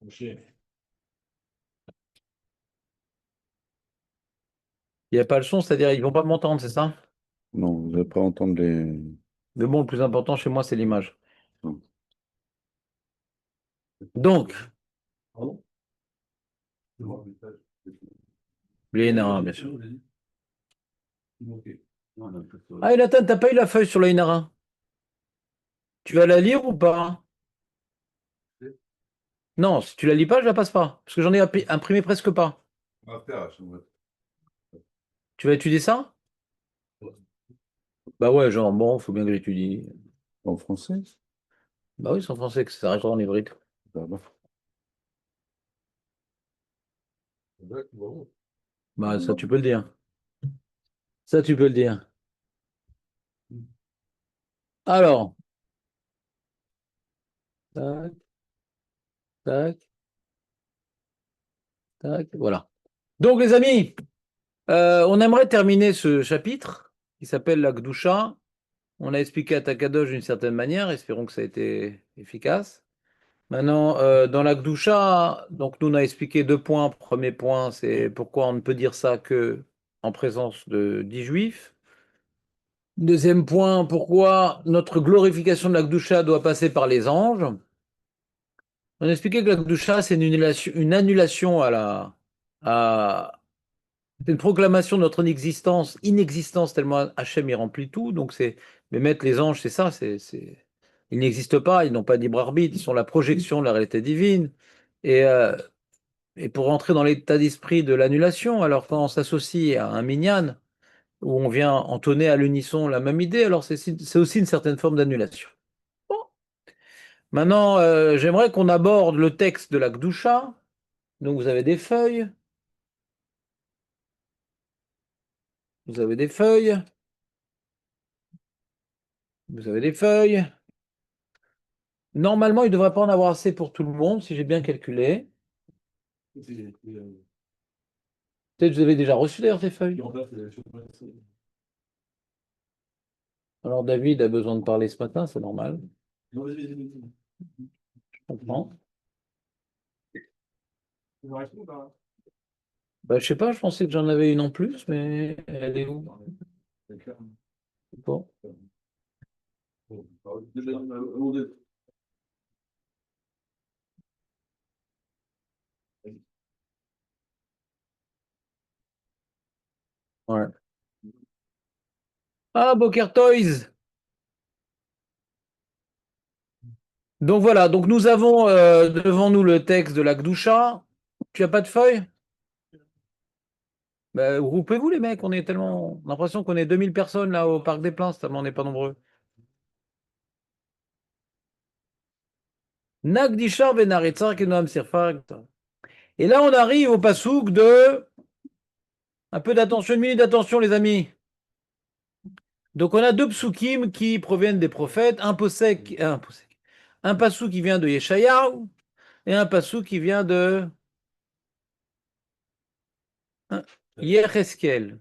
Il n'y a pas le son, c'est-à-dire ils vont pas m'entendre, c'est ça? Non, vous n'allez pas entendre les... Mais bon, le plus important chez moi, c'est l'image. Non. Donc, les Inara, bien sûr. Ah, Nathan, t'as pas eu la feuille sur les Inara? Tu vas la lire ou pas? Non, si tu la lis pas, je la passe pas. Parce que j'en ai imprimé presque pas. Tu vas étudier ça? Bah ouais, genre, bon, faut bien que j'étudie. En français? Bah oui, c'est en français que ça arrivera en hybride. Bah, Bah, ça, tu peux le dire. Ça, tu peux le dire. Alors, tac, tac, tac, voilà. Donc, les amis, on aimerait terminer ce chapitre qui s'appelle la Gdusha. On a expliqué à Takadosh d'une certaine manière, espérons que ça a été efficace. Maintenant, dans la Gdusha, donc nous on a expliqué deux points. Premier point, c'est pourquoi on ne peut dire ça que en présence de 10 juifs. Deuxième point, pourquoi notre glorification de la Gdusha doit passer par les anges. On a expliqué que la Gdusha, c'est une annulation à, c'est une proclamation de notre inexistence tellement Hachem y remplit tout. Donc mais mettre les anges, c'est ça, ils n'existent pas, ils n'ont pas de libre arbitre, ils sont la projection de la réalité divine. Et, euh, et pour rentrer dans l'état d'esprit de l'annulation, alors quand on s'associe à un minyan, où on vient entonner à l'unisson la même idée, alors c'est aussi une certaine forme d'annulation. Bon. Maintenant, j'aimerais qu'on aborde le texte de la Gdusha. Donc vous avez des feuilles, vous avez des feuilles, vous avez des feuilles. Normalement, il ne devrait pas en avoir assez pour tout le monde, si j'ai bien calculé. Peut-être que vous avez déjà reçu d'ailleurs ces feuilles. Alors David a besoin de parler ce matin, c'est normal. Je comprends. Bah, je sais pas, je pensais que j'en avais une en plus, mais elle est où? Bon. Ouais. Ah, Boker Toys! Donc voilà, donc nous avons devant nous le texte de la Gdusha. Tu as pas de feuille? Bah, groupez-vous les mecs, on a l'impression qu'on est 2000 personnes là au Parc des Plains, tellement on n'est pas nombreux. Nagdishar Venaritzar Kenoam Sirfar. Et là on arrive au passouk de... Un peu d'attention, une minute d'attention les amis. Donc on a deux psukim qui proviennent des prophètes, un passouk qui vient de Yeshayahu et un passouk qui vient de Yecheskel.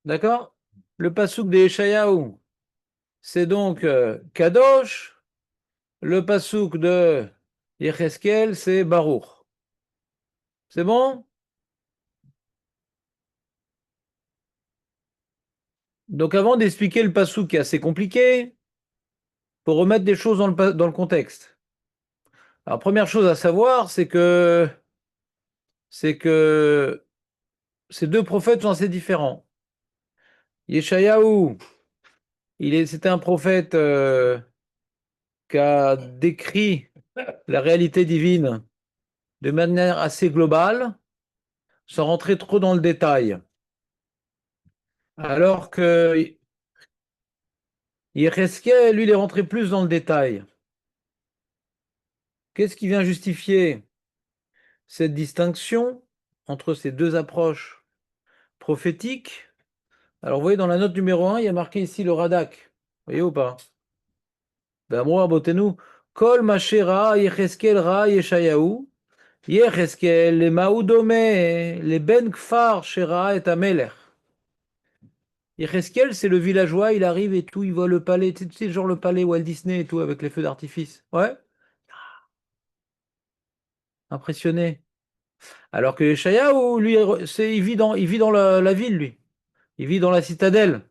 D'accord? Le passouk de Yeshayahu, c'est donc Kadosh. Le passouk de Yecheskel, c'est Baruch. C'est bon? Donc avant d'expliquer le passouk qui est assez compliqué, pour remettre des choses dans le contexte. Alors première chose à savoir, c'est que ces deux prophètes sont assez différents. Yeshayahu, c'était un prophète qui a décrit la réalité divine de manière assez globale, sans rentrer trop dans le détail. Alors que Yecheskel, lui, il est rentré plus dans le détail. Qu'est-ce qui vient justifier cette distinction entre ces deux approches prophétiques? Alors, vous voyez, dans la note numéro 1, il y a marqué ici le Radak. Vous voyez ou pas? Ben, moi, nous Kol Mashera, Yecheskel Ra, Yeshayahu, Yecheskel, les Maoudome, les Ben Kfar, Shera et Amelech. Yecheskel, c'est le villageois, il arrive et tout, il voit le palais, tu sais, genre le palais Walt Disney et tout, avec les feux d'artifice. Ouais. impressionné. Alors que Yeshayahu, lui, il vit dans la ville, lui. Il vit dans la citadelle.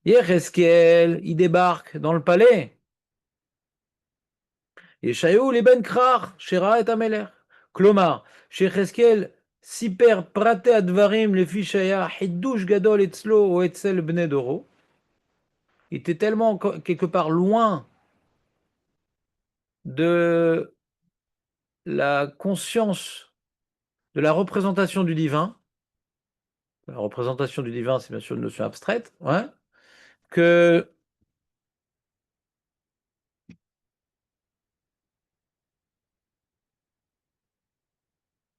Yecheskel, il débarque dans le palais. Yeshayahu, les ben krar, Shera et Ameler. Klomar, Yecheskel, siper prate advarim le fishaya, hiddush gadol etzlo ou etzel bnei doro. Il était tellement quelque part loin de la conscience de la représentation du divin. La représentation du divin, c'est bien sûr une notion abstraite, ouais, que,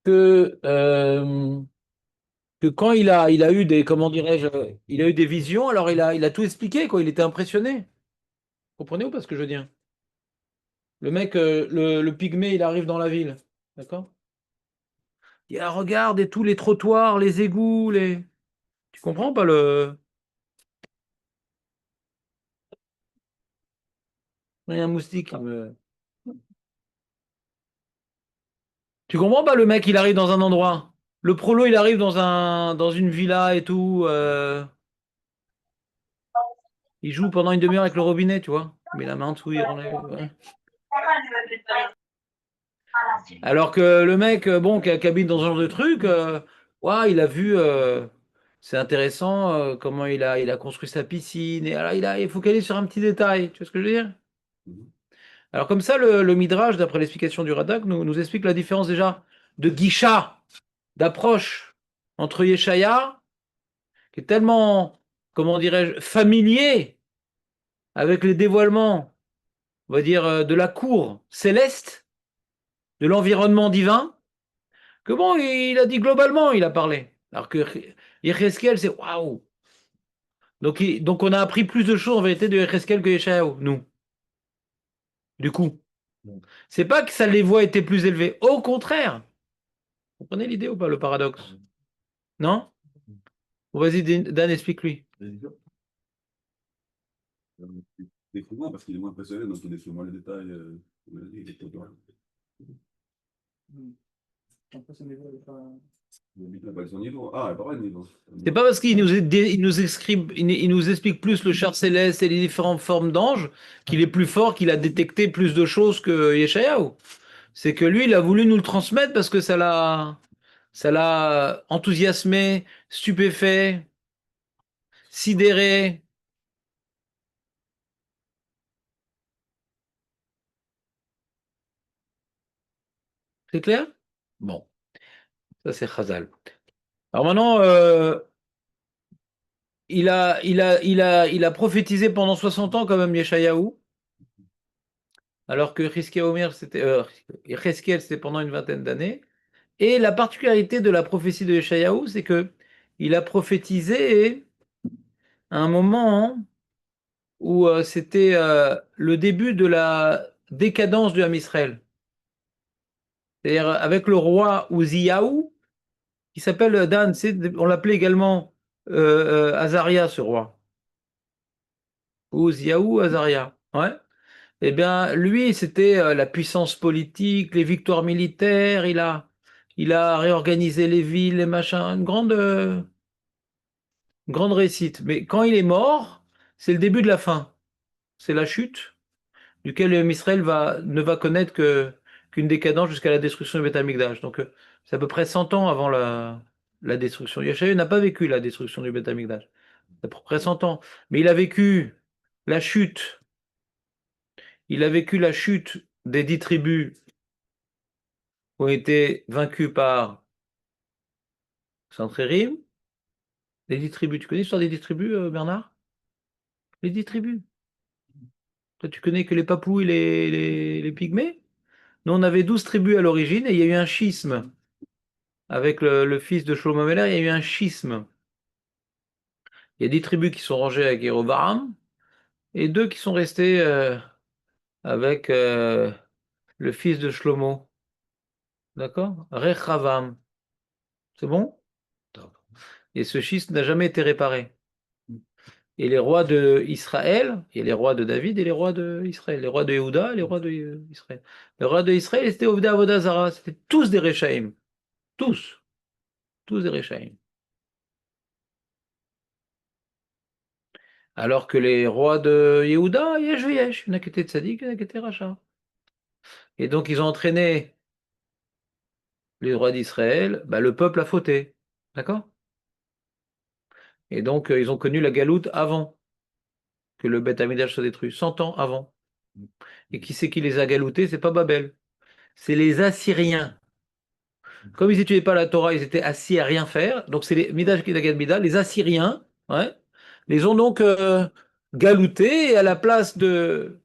que, euh, que quand il a eu des, comment dirais-je, il a eu des visions, alors il a tout expliqué, quoi, il était impressionné. Vous comprenez ou pas ce que je veux dire? Le mec, le pygmée, il arrive dans la ville, d'accord? Il dit, ah, regarde, et tous les trottoirs, les égouts, les... Tu comprends pas le... Il y a un moustique qui me... Tu comprends pas le mec, il arrive dans un endroit. Le prolo, il arrive dans une villa et tout. Il joue pendant une demi-heure avec le robinet, tu vois. Il met la main en dessous, il enlève, ouais. Alors que le mec, bon, qui habite dans ce genre de truc, ouais, il a vu, c'est intéressant comment il a construit sa piscine. Et alors, il focalise sur un petit détail. Tu vois ce que je veux dire? Alors comme ça, le Midrash, d'après l'explication du Radak, nous explique la différence déjà de guicha, d'approche entre Yeshaya, qui est tellement, comment dirais-je, familier avec les dévoilements, on va dire, de la cour céleste, de l'environnement divin, que bon, il a dit globalement, il a parlé. Alors que Yecheskel, c'est waouh. Donc on a appris plus de choses en vérité de Yecheskel que Yeshayahu, nous, du coup. C'est pas que ça, les voix étaient plus élevées, au contraire. Vous comprenez l'idée ou pas, le paradoxe? Non? Bon, vas-y, Dan, explique-lui. Découvrant parce qu'il est moins impressionné, donc il découvre moins les détails. Il est content. Il n'a pas de son niveau. Ah, il n'a pas de niveau. C'est pas parce il nous explique plus le char céleste et les différentes formes d'anges qu'il est plus fort, qu'il a détecté plus de choses que Yeshayahu. C'est que lui, il a voulu nous le transmettre parce que ça l'a enthousiasmé, stupéfait, sidéré. C'est clair? Bon, ça c'est Chazal. Alors maintenant, il a prophétisé pendant 60 ans quand même Yeshayahu, alors que Chizkiyahu, c'était pendant une vingtaine d'années. Et la particularité de la prophétie de Yeshayahu, c'est que il a prophétisé à un moment où c'était le début de la décadence du Ham Israël. C'est-à-dire avec le roi Uziyahu, qui s'appelle Dan, on l'appelait également Azaria, ce roi. Uziyahu, Azaria. Ouais. Eh bien, lui, c'était la puissance politique, les victoires militaires, il a réorganisé les villes, les machins, une grande réussite. Mais quand il est mort, c'est le début de la fin. C'est la chute, duquel Israël ne va connaître qu'une décadence jusqu'à la destruction du Beth Amikdash. Donc, c'est à peu près 100 ans avant la destruction. Yeshayahu n'a pas vécu la destruction du Beth Amikdash. C'est à peu près 100 ans. Mais il a vécu la chute. Il a vécu la chute des 10 tribus qui ont été vaincues par Sancherim. Les 10 tribus. Tu connais l'histoire des 10 tribus, Bernard? Les 10 tribus. Toi, tu connais que les Papous et les Pygmées? Nous, on avait 12 tribus à l'origine et il y a eu un schisme. Avec le fils de Shlomo Meller, il y a eu un schisme. Il y a 10 tribus qui sont rangées avec Jéroboam et 2 qui sont restées avec le fils de Shlomo. D'accord? Rechavam. C'est bon? Et ce schisme n'a jamais été réparé. et les rois d'Israël, il y a les rois de David et les rois d'Israël, les rois de Yehuda et les rois d'Israël. Les rois d'Israël, c'était Ovdei Avodah Zarah, c'était tous des Réchaïm, tous, tous des Réchaïm. Alors que les rois de Yehuda, yesh veyesh, il y en a qui étaient tzaddik, il y en a qui étaient rachas. Et donc ils ont entraîné les rois d'Israël, bah, le peuple a fauté, d'accord? Et donc ils ont connu la galoute avant que le Beth Amikdash soit détruit, 100 ans avant. Et qui c'est qui les a galoutés? C'est pas Babel, c'est les Assyriens. Comme ils n'étudiaient pas la Torah, ils étaient assis à rien faire. Donc c'est les Midrash Kidagad Mida, les Assyriens, ouais, les ont donc galoutés et à la place de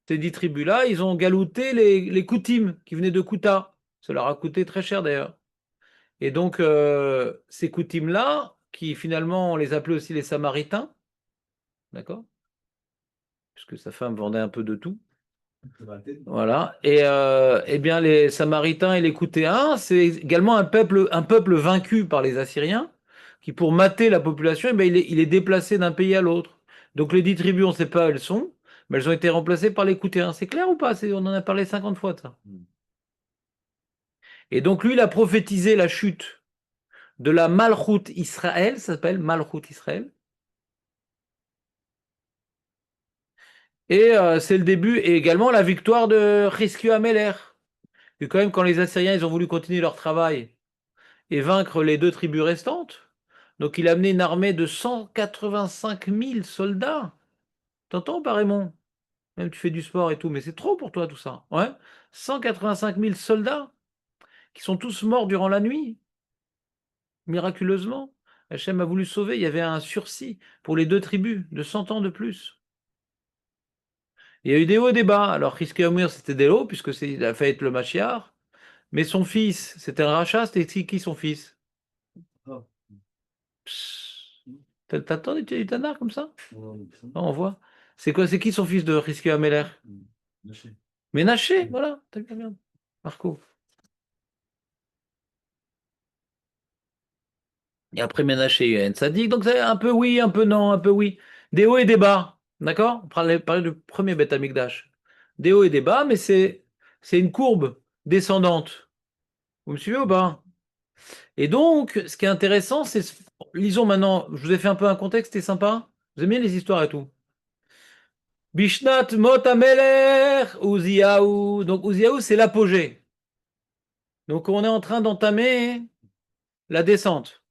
ces 10 tribus-là, ils ont galouté les Koutim qui venaient de Kouta. Ça leur a coûté très cher d'ailleurs. Et donc ces Koutim-là, qui finalement on les appelait aussi les Samaritains, d'accord? Puisque sa femme vendait un peu de tout. Voilà. Et eh bien, les Samaritains et les Coutéens, c'est également un peuple vaincu par les Assyriens, qui pour mater la population, eh bien, il est déplacé d'un pays à l'autre. Donc les 10 tribus, on ne sait pas où elles sont, mais elles ont été remplacées par les Coutéens. C'est clair ou pas? On en a parlé 50 fois de ça. Et donc lui, il a prophétisé la chute de la Malchoute Israël, ça s'appelle Malchoute Israël. Et c'est le début, et également la victoire de Chizkiou Améler. Et quand même, quand les Assyriens ils ont voulu continuer leur travail et vaincre les 2 tribus restantes, donc il a amené une armée de 185 000 soldats. T'entends, pas Raymond? Même tu fais du sport et tout, mais c'est trop pour toi tout ça. Ouais, 185 000 soldats qui sont tous morts durant la nuit, miraculeusement. Hachem a voulu sauver, il y avait un sursis pour les 2 tribus de 100 ans de plus. Il y a eu des hauts et des bas. Alors, Chizkiyahu Omer, c'était des hauts, puisque il a fait être le Mashiach. Mais son fils, c'était un rachat, c'était qui son fils? Psst. T'attends du Tanar comme ça? Ah, on voit. C'est quoi, c'est qui son fils de Chizkiyahu Améler? Ménaché, voilà. T'as bien, bien. Marco. Et après Ménaché, il y a Tzadik. Donc c'est un peu oui, un peu non, un peu oui. Des hauts et des bas. D'accord? On parlait du premier Beth Amikdash. Des hauts et des bas, mais c'est une courbe descendante. Vous me suivez ou pas? Et donc, ce qui est intéressant, c'est. Lisons maintenant, je vous ai fait un peu un contexte, c'était sympa? Vous aimez les histoires et tout? Bishnat Mot Ameler Uziyahu. Donc Uziyahu, c'est l'apogée. Donc on est en train d'entamer la descente.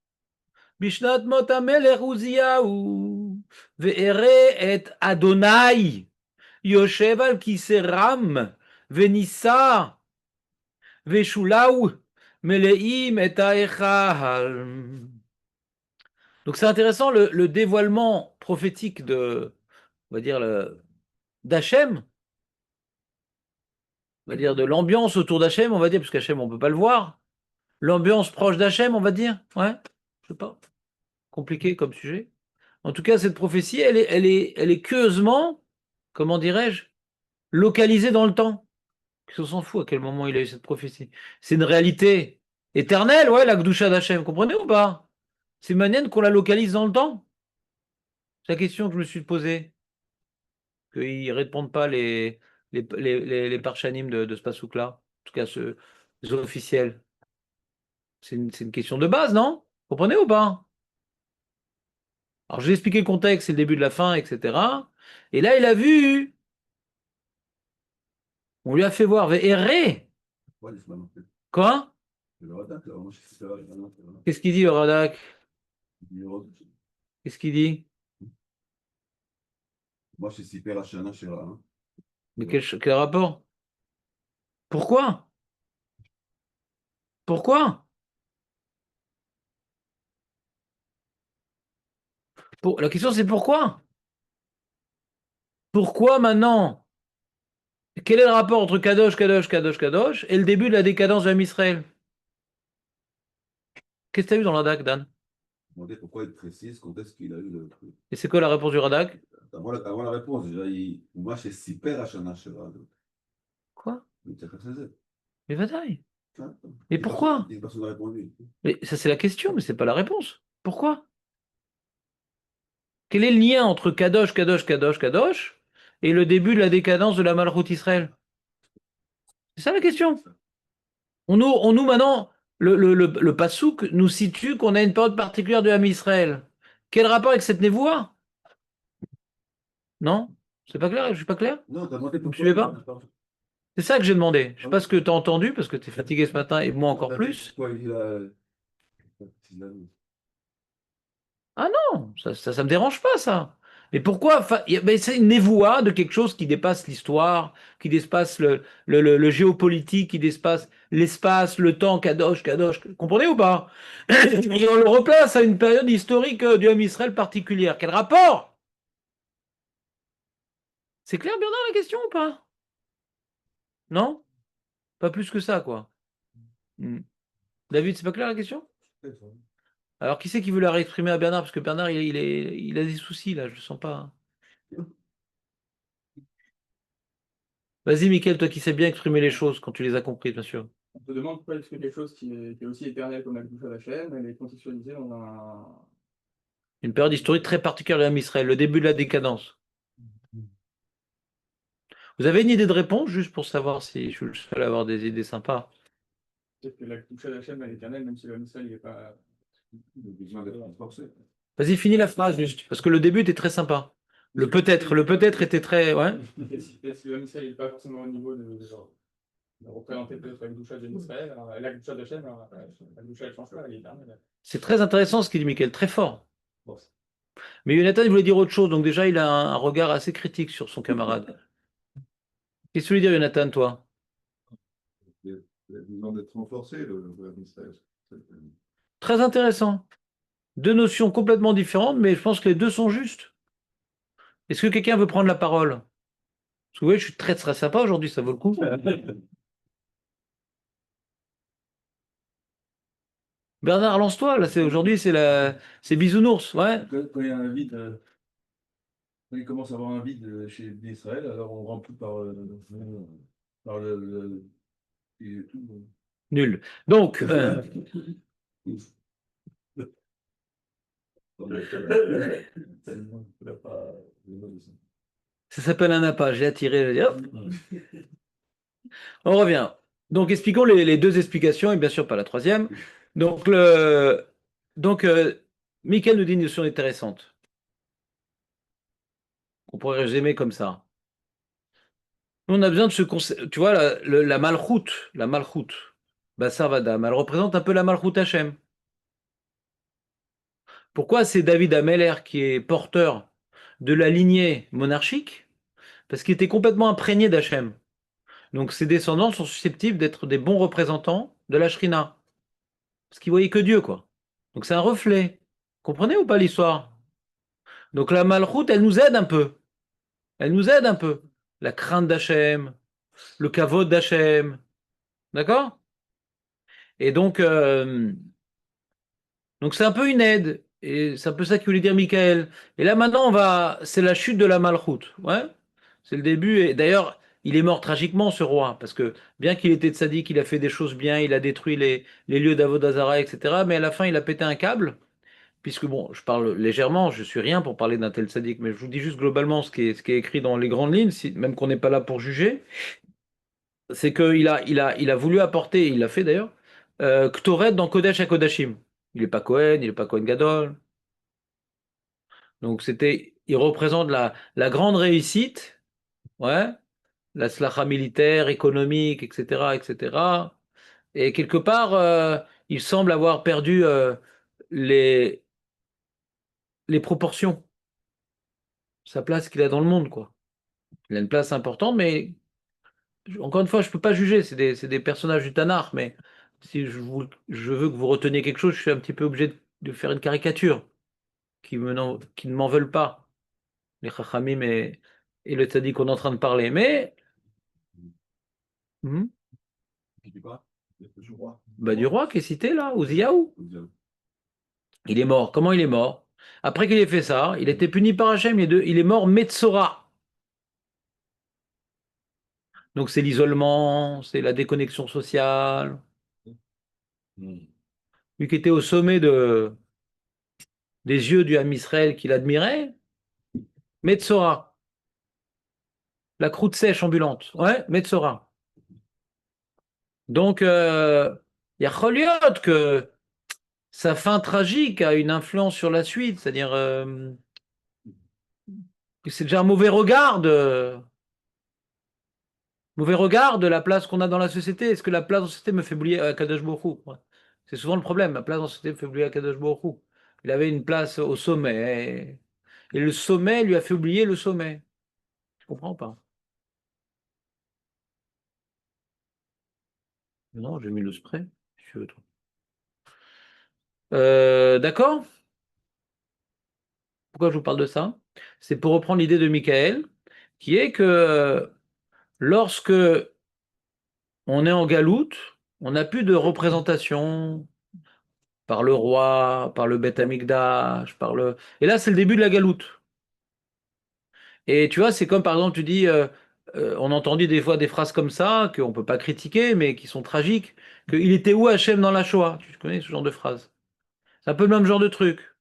Bishnat Mot Ameler Uziyahu. Ve'ere et Adonai. Yoshev al kiseram. Venissa. Ve'shulau. Meleim et Aechal. Donc c'est intéressant le dévoilement prophétique on va dire, d'Hachem, on va dire de l'ambiance autour d'Hachem, on va dire, parce qu'Hachem, on ne peut pas le voir. L'ambiance proche d'Hachem, on va dire. Ouais, je sais pas. Compliqué comme sujet. En tout cas, cette prophétie, elle est curieusement, comment dirais-je, localisée dans le temps. On s'en fout à quel moment il a eu cette prophétie. C'est une réalité éternelle, ouais, la Gdusha d'Hachem, comprenez ou pas? C'est une manière qu'on la localise dans le temps. C'est la question que je me suis posée. Qu'ils ne répondent pas les parchanim de ce pasouk-là. En tout cas, les officiels. C'est une question de base, non? Vous comprenez ou pas? Alors, je vais expliquer le contexte, c'est le début de la fin, etc. Et là, il a vu, on lui a fait voir, errer. Ouais, c'est pas non plus. Quoi? Le Radak, là, moi, je sais pas, non, c'est vrai. Qu'est-ce qu'il dit, le Radak? Moi, Qu'est-ce qu'il dit? je suis super Hachana Shira. Hein. Mais quel rapport? Pourquoi? Pourquoi? La question, c'est pourquoi? Pourquoi maintenant? Quel est le rapport entre Kadosh, Kadosh, Kadosh, Kadosh et le début de la décadence de Israël? Qu'est-ce que tu as vu dans le Radak, Dan? Demandez pourquoi il précise quand est-ce qu'il a eu le truc. Et c'est quoi la réponse du Radak? Avant la réponse, déjà, moi, c'est super Hachana Shira. Quoi? Il t'a fait ça. Mais bataille. Hein. Mais pourquoi? Personne n'a répondu. Mais ça, c'est la question, mais c'est pas la réponse. Pourquoi? Quel est le lien entre Kadosh, Kadosh, Kadosh, Kadosh et le début de la décadence de la Malchut Israël? C'est ça la question. On nous maintenant, le Passouk nous situe qu'on a une période particulière de Ham Israël. Quel rapport avec cette névoie? Non? C'est pas clair? Je suis pas clair? Non, t'as demandé Vous me pourquoi. suivez pas? C'est ça que j'ai demandé. Je sais pas ce que tu as entendu parce que tu es fatigué ce matin et moi encore plus. Pourquoi il a. Ah non, ça me dérange pas ça. Mais pourquoi? Mais c'est une névoie de quelque chose qui dépasse l'histoire, qui dépasse le géopolitique, qui dépasse l'espace, le temps, Kadosh, Kadosh. Comprenez ou pas? Et on le replace à une période historique du Ham Israël particulière. Quel rapport? C'est clair, Bernard, la question ou pas? Non? Pas plus que ça, quoi. Hmm. David, c'est pas clair la question? Alors, qui c'est qui veut la réexprimer à Bernard? Parce que Bernard, il a des soucis, là, je le sens pas. Vas-y, Mickaël, toi qui sais bien exprimer les choses quand tu les as comprises, bien sûr. On se demande pourquoi est-ce que quelque chose qui est aussi éternel comme la Kedusha d'Hachem, elle est contextualisée dans Une période historique très particulière de l'Israël, Israël, le début de la décadence. Vous avez une idée de réponse, juste pour savoir si je suis le seul à avoir des idées sympas? peut-être que la Kedusha d'Hachem, elle est éternelle, même si le Israël, il n'est pas. Il a besoin d'être renforcé. Vas-y, finis la phrase, juste, parce que le début était très sympa. Le peut-être était très... Ouais. Peut-être que le Israël n'est pas forcément au niveau de représenter peut-être la Kedusha d'Israël. La Kedusha d'Hachem, la Kedusha, elle change pas, elle est éternelle. C'est très intéressant ce qu'il dit, Mickaël, très fort. Bon, Mais Jonathan, il voulait dire autre chose, donc déjà, il a un regard assez critique sur son camarade. Qu'est-ce que tu veux dire, Jonathan, toi? Il a besoin d'être renforcé, le ministère. Très intéressant. Deux notions complètement différentes, mais je pense que les deux sont justes. Est-ce que quelqu'un veut prendre la parole? Parce que vous voyez, je suis très très sympa aujourd'hui, ça vaut le coup. Bernard, lance-toi, là, aujourd'hui, c'est bisounours, ouais. Quand il y a un vide, quand il commence à avoir un vide chez Israël, alors on remplit par et tout. Nul. Donc, ça s'appelle un appât, j'ai attiré, hop. On revient. Donc, expliquons les deux explications, et bien sûr pas la troisième. Donc, Michael nous dit une notion intéressante. On pourrait résumer comme ça. Nous, on a besoin de ce concept. Tu vois, la malchoute, Bassar Vadam, elle représente un peu la malchoute Hachem. Pourquoi c'est David Ameller qui est porteur de la lignée monarchique? Parce qu'il était complètement imprégné d'Hachem. Donc ses descendants sont susceptibles d'être des bons représentants de la Shrina. Parce qu'ils voyaient que Dieu, quoi. Donc c'est un reflet. Comprenez ou pas l'histoire? Donc la malchoute, elle nous aide un peu. Elle nous aide un peu. La crainte d'Hachem, le kavod d'Hachem. D'accord? Et donc c'est un peu une aide. Et c'est un peu ça que voulait dire Michael. Et là maintenant, c'est la chute de la malchoute. Ouais? C'est le début. Et d'ailleurs, il est mort tragiquement, ce roi. Parce que bien qu'il était tzaddik, il a fait des choses bien, il a détruit les lieux d'Avodazara, etc. Mais à la fin, il a pété un câble. Puisque bon, je parle légèrement, je suis rien pour parler d'un tel tzaddik, mais je vous dis juste globalement ce qui est écrit dans les grandes lignes, même qu'on n'est pas là pour juger. C'est qu'il a voulu apporter, il l'a fait d'ailleurs, Ktoret dans Kodesh à Kodashim. Il n'est pas Cohen, il n'est pas Cohen Gadol. Donc il représente la grande réussite, ouais, la slacha militaire, économique, etc., etc. Et quelque part, il semble avoir perdu les, les proportions, sa place qu'il a dans le monde, quoi. Il a une place importante, mais encore une fois, je ne peux pas juger, c'est des personnages du Tanakh, mais si je veux que vous reteniez quelque chose, je suis un petit peu obligé de faire une caricature qui ne m'en veulent pas, les Chachamim et le Tzaddik qu'on est en train de parler. Mais, hmm, Du roi. du roi qui est cité là, Ouziaou, il est mort. Comment il est mort? Après qu'il ait fait ça, il a été puni par Hachem, il est mort Metzora. Donc c'est l'isolement, c'est la déconnexion sociale. Lui qui était au sommet des yeux du Ham Israël qu'il admirait, Metzora, la croûte sèche ambulante. Ouais, Metzora. Donc, il y a Choliot que sa fin tragique a une influence sur la suite, c'est-à-dire que c'est déjà un mauvais regard de la place qu'on a dans la société. Est-ce que la place dans la société me fait oublier Kadosh Baruch Hu? Ouais. C'est souvent le problème, la place dans la société me fait oublier Kadosh Baruch Hu. Il avait une place au sommet, et le sommet lui a fait oublier le sommet. Tu comprends ou pas? Non, j'ai mis le spray. Si tu veux, toi. D'accord? Pourquoi je vous parle de ça? C'est pour reprendre l'idée de Michael, qui est que lorsque on est en galoute, on n'a plus de représentation par le roi, par le Beth Amikdash, par le... Et là, c'est le début de la galoute. Et tu vois, c'est comme par exemple, tu dis, on a entendu des fois des phrases comme ça, qu'on ne peut pas critiquer, mais qui sont tragiques, que il était où Hachem dans la Shoah? Tu connais ce genre de phrase? C'est un peu le même genre de truc.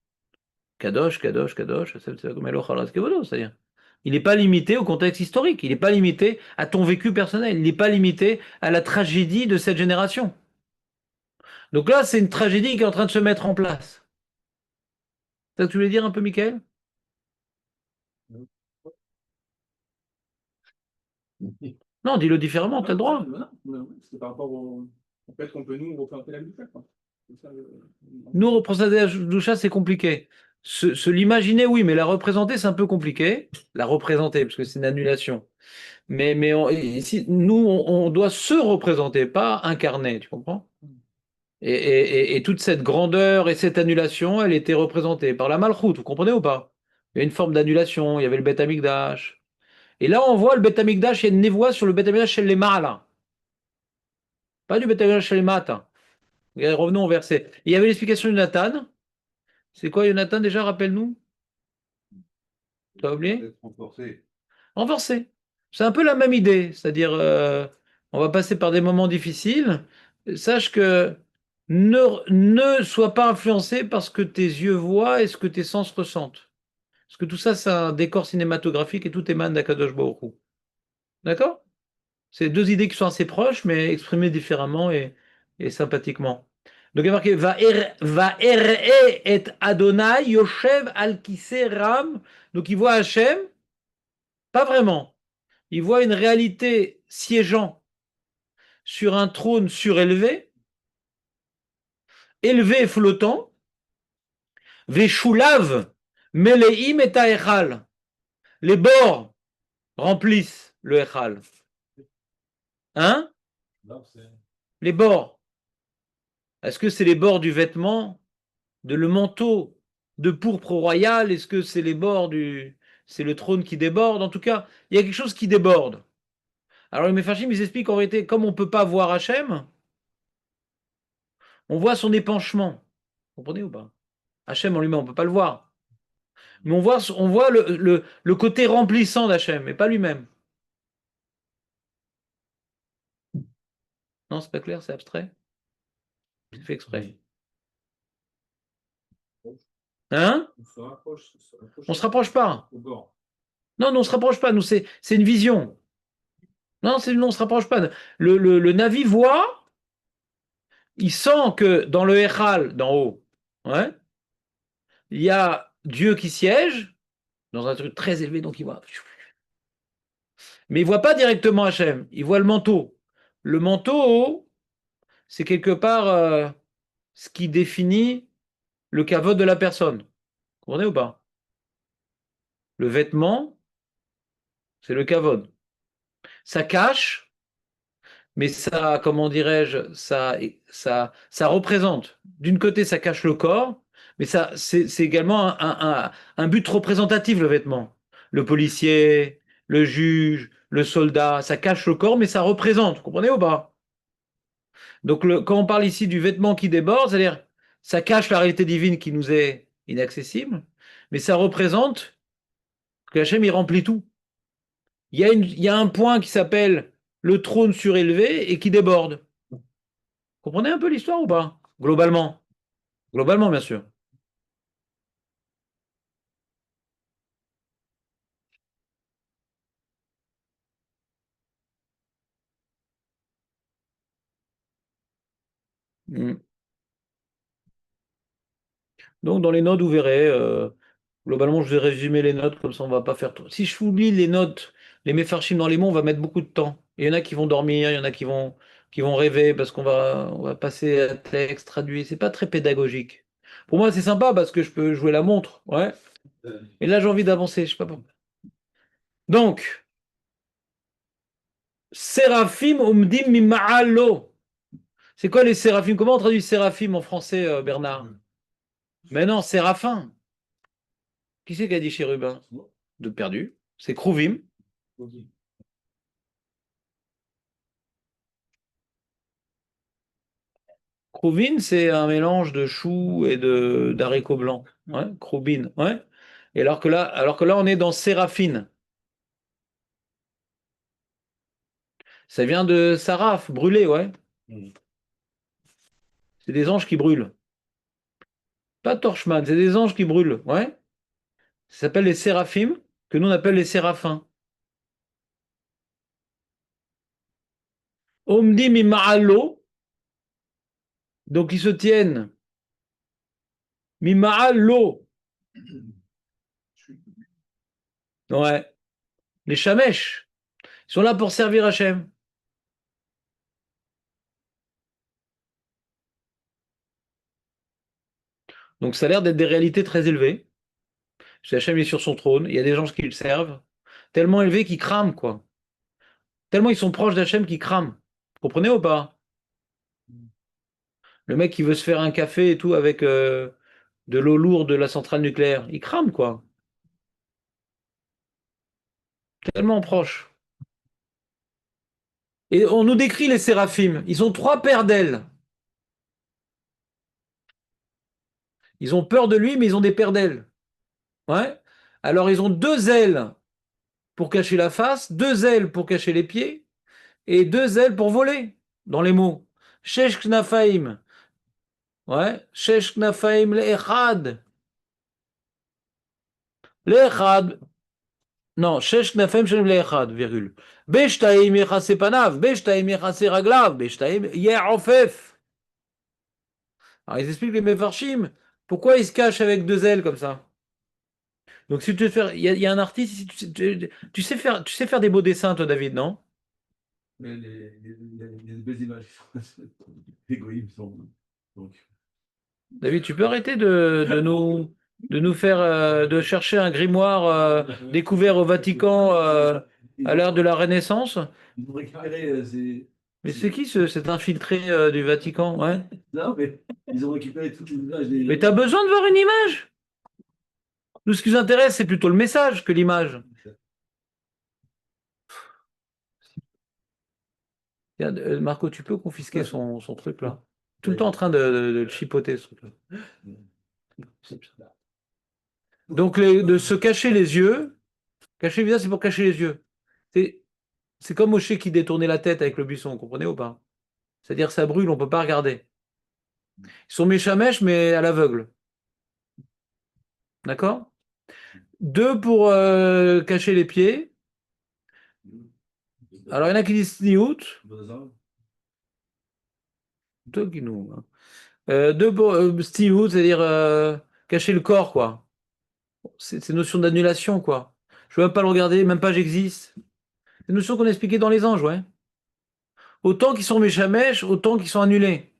Kadosh, Kadosh, Kadosh, c'est-à-dire. Il n'est pas limité au contexte historique, il n'est pas limité à ton vécu personnel, il n'est pas limité à la tragédie de cette génération. Donc là, c'est une tragédie qui est en train de se mettre en place. C'est ça que tu voulais dire un peu, Michael? Non, dis-le différemment, tu as le droit. C'est par rapport au fait qu'on peut nous représenter la Gdoucha, quoi. C'est ça, Nous, représenter la doucha, c'est compliqué. Se l'imaginer, oui, mais la représenter, c'est un peu compliqué. La représenter, parce que c'est une annulation. Mais ici, nous, on doit se représenter, pas incarner, tu comprends? Et toute cette grandeur et cette annulation, elle était représentée par la Malchoute, vous comprenez ou pas? Il y a une forme d'annulation, il y avait le Beth Amikdash. Et là, on voit le Beth Amikdash, il y a une névoie sur le Beth Amikdash chez les Ma'ala. Pas du Beth Amikdash chez les Mata. Revenons au verset. Il y avait l'explication de Nathan. C'est quoi, Jonathan, déjà, rappelle-nous? Tu as oublié? Renforcé. Renforcer. C'est un peu la même idée, c'est-à-dire, on va passer par des moments difficiles. Sache que ne sois pas influencé par ce que tes yeux voient et ce que tes sens ressentent. Parce que tout ça, c'est un décor cinématographique et tout émane d'Akadosh Baruch Hu. D'accord? C'est deux idées qui sont assez proches, mais exprimées différemment et sympathiquement. Donc il y a marqué va et Adonai Yoshev al kiseh ram. Donc il voit Hachem, pas vraiment. Il voit une réalité siégeant sur un trône surélevé, élevé et flottant. Veshulav meleim et echal. Les bords remplissent le echal. Hein? Les bords. Est-ce que c'est les bords du vêtement, de le manteau de pourpre royal? Est-ce que c'est les bords du... C'est le trône qui déborde? En tout cas, il y a quelque chose qui déborde. Alors les Mefarshim, ils expliquent en réalité, comme on ne peut pas voir Hachem, on voit son épanchement. Vous comprenez ou pas? Hachem en lui-même, on ne peut pas le voir. Mais on voit le côté remplissant d'Hachem, mais pas lui-même. Non, c'est pas clair, c'est abstrait. C'est fait exprès. Hein? On se rapproche pas. Non, on se rapproche pas. Nous, c'est une vision. Non, on se rapproche pas. Le Navi voit, il sent que dans le Echal, d'en haut, ouais, il y a Dieu qui siège dans un truc très élevé, donc il voit. Mais il voit pas directement Hachem, il voit le manteau. Le manteau, c'est quelque part ce qui définit le kavod de la personne. Vous comprenez ou pas? Le vêtement, c'est le kavod. Ça cache, mais ça, comment dirais-je, ça représente. D'une côté, ça cache le corps, mais ça, c'est également un but représentatif, le vêtement. Le policier, le juge, le soldat, ça cache le corps, mais ça représente. Vous comprenez ou pas? Donc, quand on parle ici du vêtement qui déborde, c'est-à-dire, ça cache la réalité divine qui nous est inaccessible, mais ça représente que Hachem, il remplit tout. Il y a un point qui s'appelle le trône surélevé et qui déborde. Vous comprenez un peu l'histoire ou pas? Globalement. Globalement, bien sûr. Mm. Donc, dans les notes, vous verrez, globalement, je vais résumer les notes, comme ça, on va pas faire trop. Si je vous lis les notes, les méfarchim dans les mots, on va mettre beaucoup de temps. Il y en a qui vont dormir, il y en a qui vont rêver parce qu'on va passer à texte, traduit. C'est pas très pédagogique. Pour moi, c'est sympa parce que je peux jouer la montre, ouais. Et là, j'ai envie d'avancer, je sais pas pourquoi. Donc, Séraphim umdim mima'alo. C'est quoi les séraphim? Comment on traduit séraphim en français, Bernard? Mais non, séraphin. Qui c'est qui a dit chérubin? De perdu. C'est Krouvim. Krouvin, c'est un mélange de choux et d'haricots blancs. Ouais, Kroubin, ouais. Et alors que là, on est dans séraphine. Ça vient de saraf, brûler, ouais. C'est des anges qui brûlent. Pas Torchman, c'est des anges qui brûlent, ouais. Ça s'appelle les séraphim, que nous on appelle les séraphins. Omdi mima'alo, donc ils se tiennent. Mima'alo, ouais. Les chamèches, ils sont là pour servir Hachem. Donc ça a l'air d'être des réalités très élevées. Hachem est sur son trône, il y a des gens qui le servent, tellement élevés qu'ils crament, quoi. Tellement ils sont proches d'Hachem qu'ils crament. Vous comprenez ou pas? Le mec qui veut se faire un café et tout avec de l'eau lourde de la centrale nucléaire, il crame, quoi. Tellement proche. Et on nous décrit les séraphim. Ils ont 3 paires d'ailes. Ils ont peur de lui, mais ils ont des paires d'ailes. Ouais. Alors ils ont 2 ailes pour cacher la face, 2 ailes pour cacher les pieds, et 2 ailes pour voler, dans les mots. Shesh knafaim. Ouais. Shesh knafaim le'echad. Le'echad. Non, shesh knafem shenem le'echad, virgule. Beshtaim yechase panav, beshtaim yechase raglav, beshtaim ye'ofef. Alors ils expliquent les mefarshim. Pourquoi ils se cachent avec 2 ailes comme ça? Donc si tu veux faire, il y a un artiste, si tu sais faire des beaux dessins, toi, David, non? Mais les belles images. Les goïms sont. Donc, David, tu peux arrêter de nous faire, de chercher un grimoire découvert au Vatican à l'ère de la Renaissance? ils ont récupéré Mais c'est qui cet infiltré du Vatican? Ouais. Non, mais ils ont récupéré toutes les images Mais t'as besoin de voir une image? Nous, ce qui nous intéresse, c'est plutôt le message que l'image. Tiens, Marco, tu peux confisquer son truc là? Tout le temps en train de le chipoter, ce truc-là. Donc, de se cacher les yeux, cacher le visage, c'est pour cacher les yeux. C'est comme Moshe qui détournait la tête avec le buisson, vous comprenez ou pas? C'est-à-dire, ça brûle, on ne peut pas regarder. Ils sont méchamèches, mais à l'aveugle. D'accord? 2 pour cacher les pieds. Alors, il y en a qui disent sniout. Toi qui nous. 2 pour sniout, c'est-à-dire cacher le corps, quoi. C'est notion d'annulation, quoi. Je ne veux même pas le regarder, même pas j'existe. C'est une notion qu'on a expliquée dans les anges, ouais. Autant qu'ils sont méchamèches, autant qu'ils sont annulés.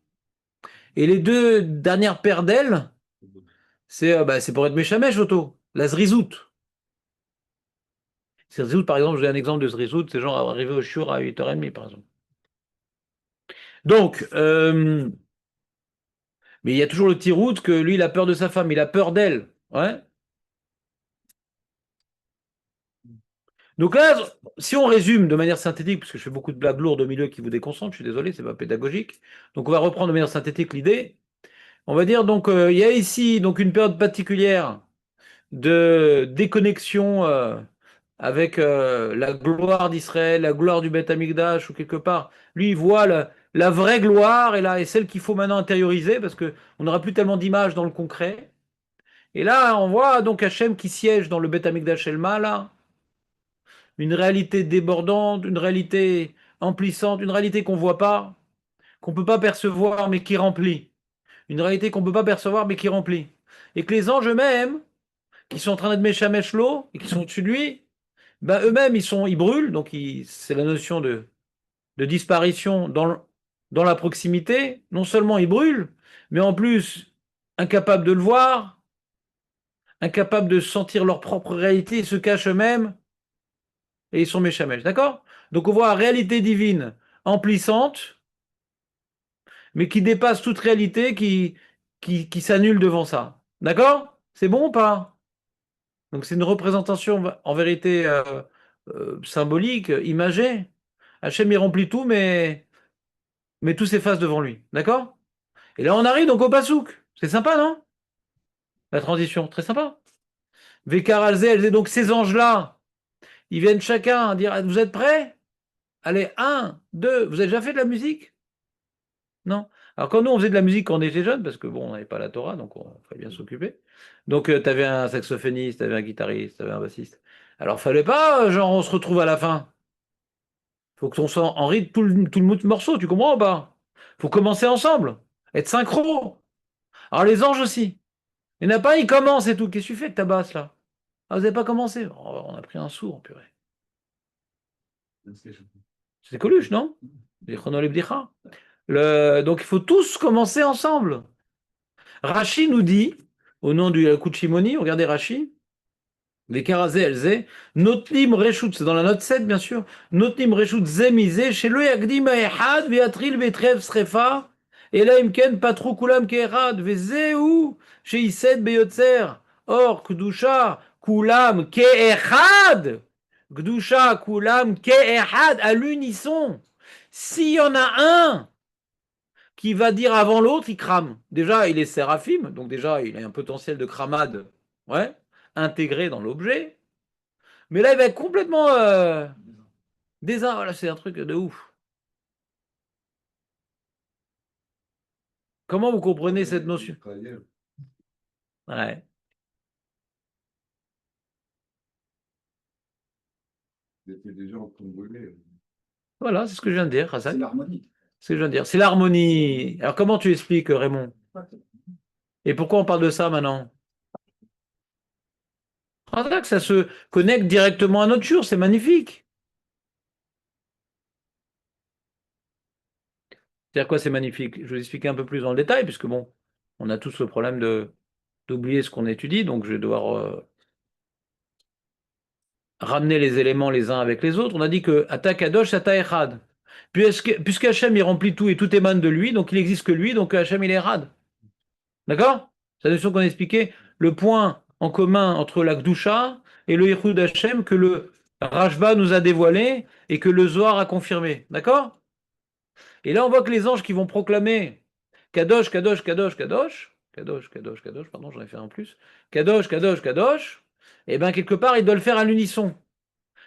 Et les 2 dernières paires d'ailes, c'est pour être méchamèche, auto. La zrizout. Zrizout, par exemple, j'ai un exemple de zrizout, c'est genre arrivé au shiur à 8h30, par exemple. Donc, mais il y a toujours le tirout que lui, il a peur de sa femme, il a peur d'elle. Ouais. Donc là, si on résume de manière synthétique, parce que je fais beaucoup de blagues lourdes au milieu qui vous déconcentrent, je suis désolé, c'est pas pédagogique. Donc on va reprendre de manière synthétique l'idée. On va dire donc il y a ici donc une période particulière de déconnexion avec la gloire d'Israël, la gloire du Beth Amikdash ou quelque part. Lui, il voit la vraie gloire et celle qu'il faut maintenant intérioriser parce que on n'aura plus tellement d'images dans le concret. Et là, on voit donc Hachem qui siège dans le Beth Amikdash Elma là. Une réalité débordante, une réalité emplissante, une réalité qu'on ne voit pas qu'on ne peut pas percevoir mais qui remplit. Une réalité qu'on ne peut pas percevoir mais qui remplit. Et que les anges eux-mêmes, qui sont en train d'être méchamèche l'eau et qui sont au-dessus de lui, ben eux-mêmes ils brûlent, donc c'est la notion de disparition dans la proximité. Non seulement ils brûlent, mais en plus incapables de le voir, incapables de sentir leur propre réalité, ils se cachent eux-mêmes et ils sont méchamèches. D'accord? Donc on voit la réalité divine emplissante, mais qui dépasse toute réalité, qui s'annule devant ça. D'accord? C'est bon ou pas? Donc c'est une représentation en vérité symbolique, imagée. Hachem il remplit tout, mais tout s'efface devant lui. D'accord? Et là on arrive donc au Passouk. C'est sympa, non? La transition, très sympa. Vekar Alzel, donc ces anges-là, ils viennent chacun dire, vous êtes prêts? Allez, un, deux, vous avez déjà fait de la musique? Non? Alors quand nous on faisait de la musique quand on était jeunes, parce que bon, on n'avait pas la Torah, donc on fallait bien s'occuper. Donc tu avais un saxophoniste, tu avais un guitariste, tu avais un bassiste. Alors fallait pas, genre on se retrouve à la fin. Faut que on soit en rythme tout le morceau, tu comprends ou pas? Faut commencer ensemble, être synchro. Alors les anges aussi. Il n'y en a pas, ils commencent et tout. Qu'est-ce que tu fais avec ta basse là? Ah, vous n'avez pas commencé? Oh, on a pris un sourd, purée. C'est Coluche, non? Les chronolibdicha. Donc il faut tous commencer ensemble. Rachi nous dit, au nom du Kuchimoni, regardez Rachi, les Karazé Elzé, Notlim Reshut, c'est dans la note 7 bien sûr, Notlim Reshut Zemizé, chez le Yagdim Ehad, Beatril Betrev Srefa, et là Imken Patrou Kulam Keherad, Vezeu, chez Ised Beyotzer, Or Kdusha Kulam Keherad, Kdusha Kulam Keherad, à l'unisson. S'il y en a un qui va dire avant l'autre, il crame. Déjà, il est séraphim, donc déjà, il a un potentiel de cramade, ouais, intégré dans l'objet. Mais là, il va être complètement voilà, c'est un truc de ouf. Comment vous comprenez cette notion? Ouais. Des gens en train de brûler. Voilà, c'est ce que je viens de dire, C'est Hassan. l'harmonie. C'est ce que je viens de dire. C'est l'harmonie. Alors, comment tu expliques, Raymond? Et pourquoi on parle de ça maintenant? Ah, que ça se connecte directement à notre jour, c'est magnifique. C'est-à-dire quoi, c'est magnifique? Je vais vous expliquer un peu plus dans le détail, puisque bon, on a tous le problème d'oublier ce qu'on étudie, donc je vais devoir ramener les éléments les uns avec les autres. On a dit que Atakadosh Ata Echad. Puisqu'Hachem il remplit tout et tout émane de lui, donc il n'existe que lui, donc Hachem il est Echad. D'accord? C'est la notion qu'on a expliqué, le point en commun entre la Gdusha et le Yichud Hachem que le Rashba nous a dévoilé et que le Zohar a confirmé. D'accord? Et là on voit que les anges qui vont proclamer Kadosh, Kadosh, Kadosh, Kadosh, Kadosh, Kadosh, Kadosh, pardon, j'en ai fait un plus, Kadosh, Kadosh, Kadosh, et bien quelque part ils doivent le faire à l'unisson.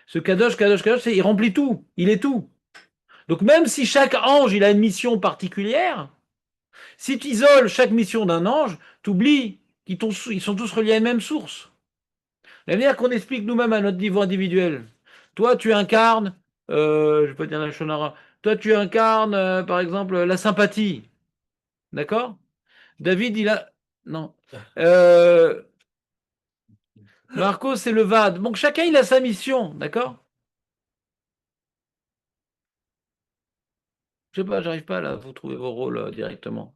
Ce Kadosh, Kadosh, Kadosh, il remplit tout, il est tout. Donc même si chaque ange il a une mission particulière, si tu isoles chaque mission d'un ange, tu oublies qu'ils sont tous reliés à une même source. La manière qu'on explique nous-mêmes à notre niveau individuel. Toi, tu incarnes, je ne vais pas dire la shonara, toi, tu incarnes, par exemple, la sympathie. D'accord? David, il a. Non. Marco, c'est le VAD. Donc chacun, il a sa mission. D'accord? Je sais pas, j'arrive pas là, vous trouvez vos rôles directement.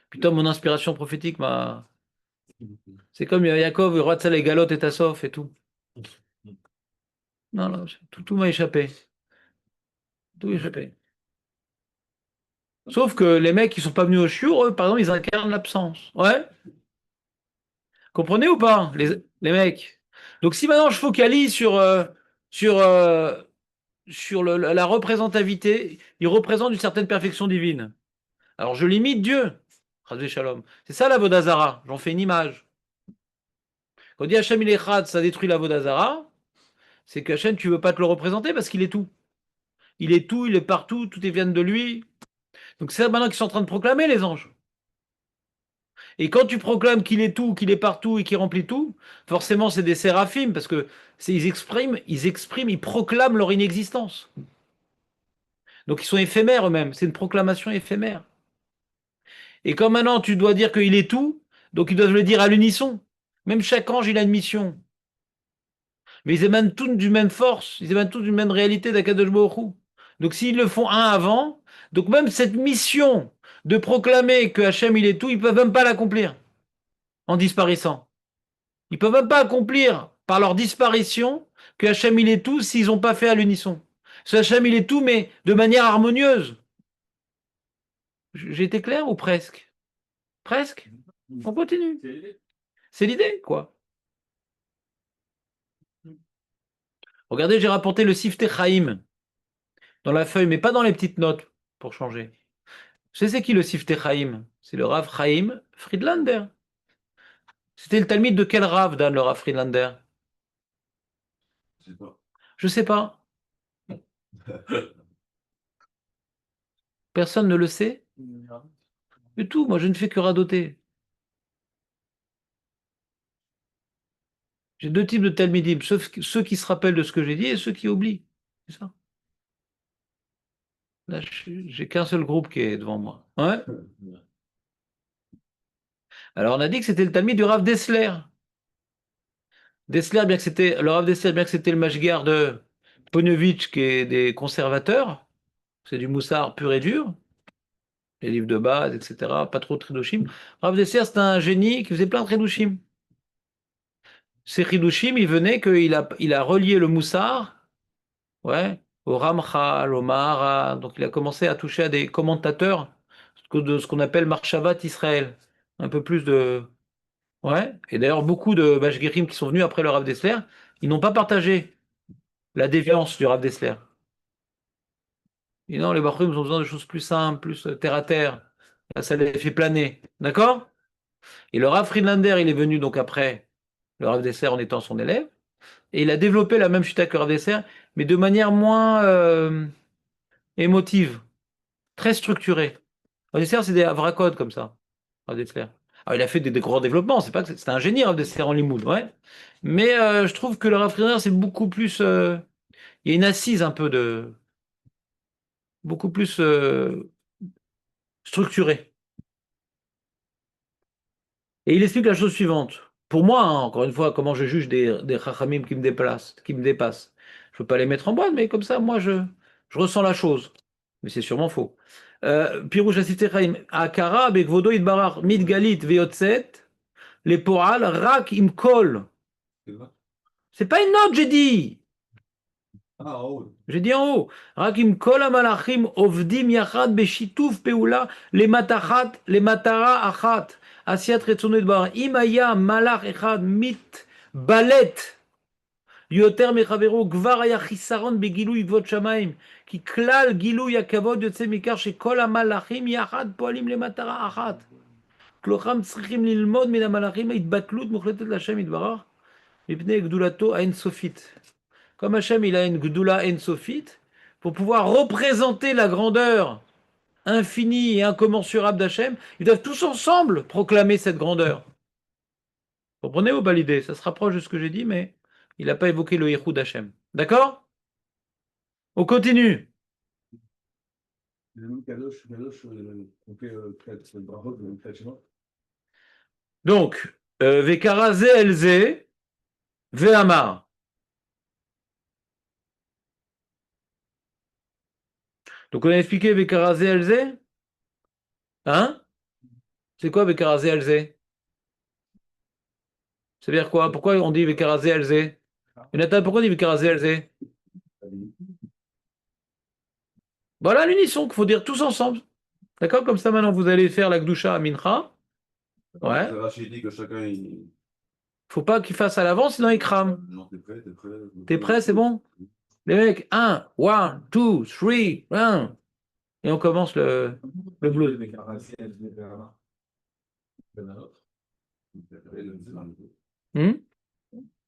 Putain, mon inspiration prophétique m'a. C'est comme Yaakov, le roi de Salé, Galote et Tassof et tout. Non, non, tout m'a échappé. Tout m'a échappé. Sauf que les mecs qui sont pas venus au shiur, eux, par exemple, ils incarnent l'absence. Ouais? Comprenez ou pas, les mecs? Donc si maintenant je focalise sur, la représentativité, il représente une certaine perfection divine. Alors je limite Dieu. Chasvé shalom. C'est ça la Vodazara. J'en fais une image. Quand on dit Hachem il est Chad, ça détruit la Vodazara, c'est que Hachem, tu veux pas te le représenter parce qu'il est tout. Il est tout, il est partout, tout est vient de lui. Donc c'est ça maintenant qu'ils sont en train de proclamer les anges. Et quand tu proclames qu'il est tout, qu'il est partout et qu'il remplit tout, forcément c'est des séraphim parce que ils expriment, ils proclament leur inexistence. Donc ils sont éphémères eux-mêmes, c'est une proclamation éphémère. Et comme maintenant tu dois dire qu'il est tout, donc ils doivent le dire à l'unisson. Même chaque ange, il a une mission. Mais ils émanent tous d'une même force, ils émanent tous d'une même réalité d'Akadosh Baruch Hu. Donc s'ils le font un avant, donc même cette mission de proclamer que Hachem il est tout, ils peuvent même pas l'accomplir en disparaissant. Ils peuvent même pas accomplir par leur disparition que Hachem il est tout s'ils n'ont pas fait à l'unisson. Ce Hachem il est tout, mais de manière harmonieuse. J'ai été clair ou presque? Presque? On continue. C'est l'idée. C'est l'idée, quoi. Regardez, j'ai rapporté le Siftei Chaim dans la feuille, mais pas dans les petites notes, pour changer. C'est qui le Siftei Chaim? C'est le Rav Chaim Friedlander. C'était le Talmud de quel Rav, Dan, le Rav Friedlander? Je sais pas. Je sais pas. Personne ne le sait? Du tout, moi je ne fais que radoter. J'ai deux types de Talmidim, ceux qui se rappellent de ce que j'ai dit et ceux qui oublient. C'est ça. Là, j'ai qu'un seul groupe qui est devant moi. Ouais. Alors on a dit que c'était le Talmud du Rav Dessler. Dessler, bien que c'était le Rav Dessler, bien que c'était le Mashgar de Ponevezh, qui est des conservateurs, c'est du moussard pur et dur, les livres de base, etc. Pas trop de Chidushim. Rav Dessler, c'est un génie qui faisait plein de Chidushim. Ces Chidushim, il venait il a relié le moussard, ouais, au Ramchal, au Mahara. Donc il a commencé à toucher à des commentateurs de ce qu'on appelle Marshavat Israël. Un peu plus de. Ouais. Et d'ailleurs, beaucoup de Mashgirim qui sont venus après le Rav Dessler, ils n'ont pas partagé la déviance du Rav Dessler. Et non, les Bachrim ont besoin de choses plus simples, plus terre à terre. Là, ça les fait planer. D'accord? Et le Rav Friedlander, il est venu donc après le Rav Dessler en étant son élève. Et il a développé la même chute que le Rav Dessler, mais de manière moins émotive, très structurée. Rav Dessler, c'est des avracodes comme ça. Rav Dessler. Alors, il a fait des grands développements. C'est pas que c'était un génie, Rav Dessler en limoud, ouais. Mais je trouve que le Rav Friedlander, c'est beaucoup plus. Il y a une assise un peu de. Beaucoup plus structurée. Et il explique la chose suivante. Pour moi, hein, encore une fois, comment je juge des chachamim qui me dépassent. Je ne peux pas les mettre en boîte, mais comme ça, moi, je ressens la chose. Mais c'est sûrement faux. Pirouche Asifte Chaim, Akara, Bekvodo, Idbarar, Midgalit, Veyotzet, les Poral, Rak, Imkol. C'est vrai. C'est pas une note, j'ai dit. Ah, oh. J'ai dit en haut. Rakim kol amalachim ovdim yachad beshituf peula le matara achat asiat retzonet bar imaya malach echad mit balet yoter mechavero gvar haya chisaron begilui gvot shamaim ki klal gilui hakavod yotze mikar shekol amalachim yachad poalim le matara achat klocham tzrichim lilmod min amalachim התבטלות מוחלטת להשם יתברך מפני גדולתו האינסופית. Comme Hachem, il a une Gdoula Ensofit, pour pouvoir représenter la grandeur infinie et incommensurable d'Hachem, ils doivent tous ensemble proclamer cette grandeur. Vous comprenez ou pas l'idée? Ça se rapproche de ce que j'ai dit, mais il n'a pas évoqué le Yichud d'Hachem. D'accord? On continue. Le mot Kadosh, on fait le bravo, le Tachima. Donc, Vekara Ze Elze, Ve'amar. Donc on a expliqué Vekara Ze Elze. Hein? C'est quoi Vekara Ze Elze? Ça veut dire quoi? Pourquoi on dit Vekara Ze Elze? Jonathan, pourquoi on dit Vekara Ze Elze? Voilà l'unisson qu'il faut dire tous ensemble. D'accord? Comme ça, maintenant, vous allez faire la Gdusha à Mincha. Ouais. Rachid dit que chacun. Il... Faut pas qu'il fasse à l'avance, sinon il crame. Non, t'es prêt, t'es prêt. T'es prêt, c'est bon? Les mecs, 1, 2, 3, 1. Et on commence le bleu.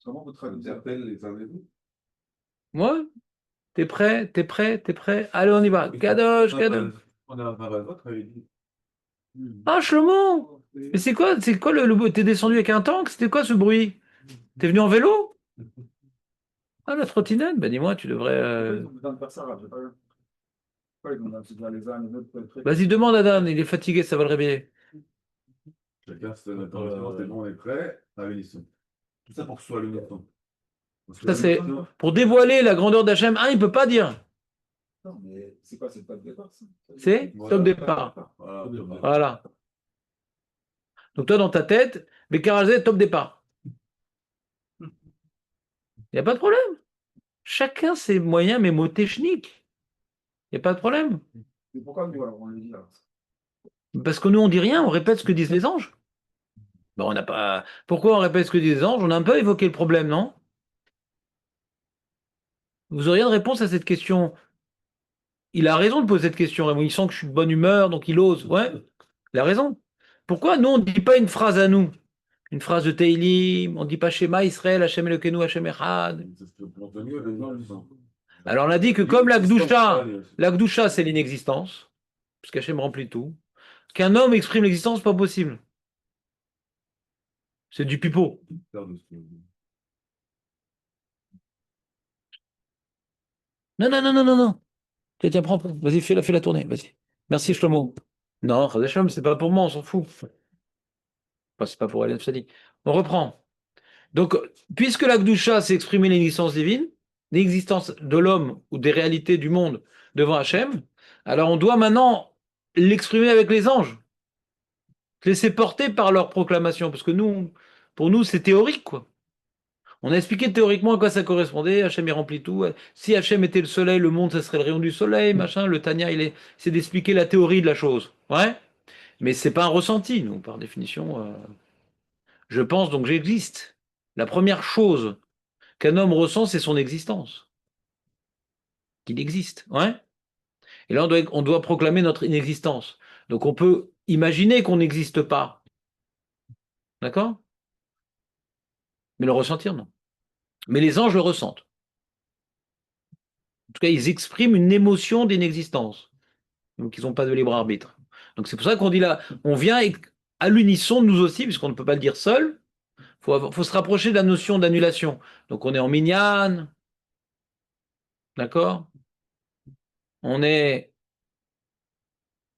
Comment vous traduisez les uns les autres. Ouais. T'es prêt? T'es prêt? T'es prêt? Allez, on y va. Kadosh, Kadosh. On a un votre dit. Ah, Shlomo! Mais c'est quoi t'es descendu avec un tank? C'était quoi ce bruit? T'es venu en vélo? Ah, la trottinette? Ben dis-moi, tu devrais. Pourquoi ils ont c'est les uns les autres. Vas-y, demande à Dan, il est fatigué, ça va le réveiller. Chacun se donne interrogation, c'est bon, on est prêt à l'unisson. Tout ça pour que ce soit l'unisson. Ça, c'est pour dévoiler la grandeur d'Hachem. Ah, il ne peut pas dire. Non, mais c'est quoi, c'est pas le départ, ça? C'est Voilà. top départ. Voilà. Voilà. Donc toi, dans ta tête, Bekarazé, top départ. Il n'y a pas de problème. Chacun ses moyens mémotechniques. Il n'y a pas de problème. Mais pourquoi nous, alors, on le dit là? Parce que nous, on dit rien, on répète ce que disent les anges. Ben, on n'a pas. Pourquoi on répète ce que disent les anges? On a un peu évoqué le problème, non? Vous auriez une réponse à cette question? Il a raison de poser cette question, Raymond. Il sent que je suis de bonne humeur, donc il ose. Ouais, il a raison. Pourquoi nous, on ne dit pas une phrase à nous? Une phrase de Teilim, on ne dit pas Shema Israël, Hashem Elokeinu, Hashem Echad. C'est ce que pour mieux, les gens, Alors on a dit que comme la Gdusha c'est l'inexistence, puisqu'Hachem remplit tout, qu'un homme exprime l'existence, pas possible. C'est du pipeau. Non, non, non, non, non, non. Tiens, tiens, prends. Vas-y, fais la tournée. Vas-y. Merci, Shlomo. Non, Chaz Hashem, c'est pas pour moi, on s'en fout. Enfin, c'est pas pour Hélène Sadi. On reprend. Donc, puisque la Gdusha, c'est exprimer l'existence divine, l'existence de l'homme ou des réalités du monde devant Hachem, alors on doit maintenant l'exprimer avec les anges. Se laisser porter par leur proclamation. Parce que nous, pour nous, c'est théorique, quoi. On a expliqué théoriquement à quoi ça correspondait. Hachem, il remplit tout. Si Hachem était le soleil, le monde, ça serait le rayon du soleil, machin. Le Tanya, c'est d'expliquer la théorie de la chose. Ouais. Mais c'est pas un ressenti, nous, par définition. Je pense donc j'existe. La première chose qu'un homme ressent, c'est son existence. Qu'il existe. Ouais. Et là, on doit proclamer notre inexistence. Donc on peut imaginer qu'on n'existe pas. D'accord? Mais le ressentir, non. Mais les anges le ressentent. En tout cas, ils expriment une émotion d'inexistence. Donc, ils n'ont pas de libre arbitre. Donc, c'est pour ça qu'on dit là, on vient à l'unisson, nous aussi, puisqu'on ne peut pas le dire seul. Faut se rapprocher de la notion d'annulation. Donc, on est en minyan. D'accord? On est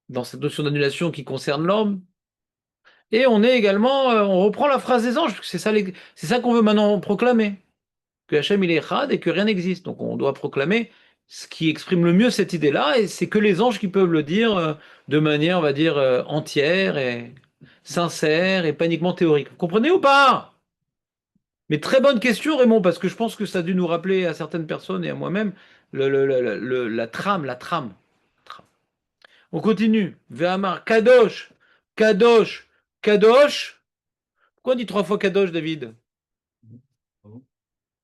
dans cette notion d'annulation qui concerne l'homme. Et on est également, on reprend la phrase des anges, parce que c'est ça qu'on veut maintenant proclamer. Que Hachem il est Echad et que rien n'existe. Donc on doit proclamer ce qui exprime le mieux cette idée-là, et c'est que les anges qui peuvent le dire de manière, on va dire, entière et sincère et pas uniquement théorique. Vous comprenez ou pas? Mais très bonne question, Raymond, parce que je pense que ça a dû nous rappeler à certaines personnes et à moi-même la trame, la trame. On continue. Ve'amar, Kadosh, Kadosh, Kadosh. Pourquoi on dit 3 fois Kadosh, David?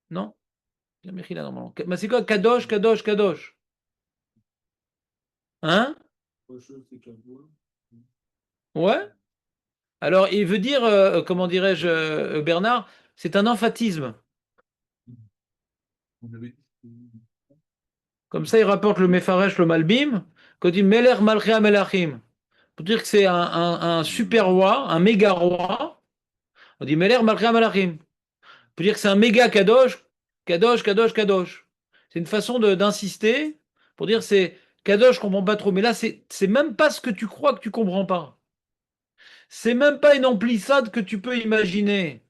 Non? Là, normalement. Mais c'est quoi Kadosh, Kadosh, Kadosh? Hein? Ouais? Alors, il veut dire, comment dirais-je, Bernard, c'est un emphatisme. Comme ça, il rapporte le Mefaresh, le Malbim, quand il dit Meler Malchea Melachim. Pour dire que c'est un super roi, un méga roi. On dit Meler Malchea Melachim. Pour dire que c'est un méga Kadosh, Kadosh, Kadosh, Kadosh. C'est une façon d'insister pour dire c'est Kadosh, je comprends pas trop. Mais là, c'est même pas ce que tu crois que tu comprends pas. C'est même pas une emplissade que tu peux imaginer.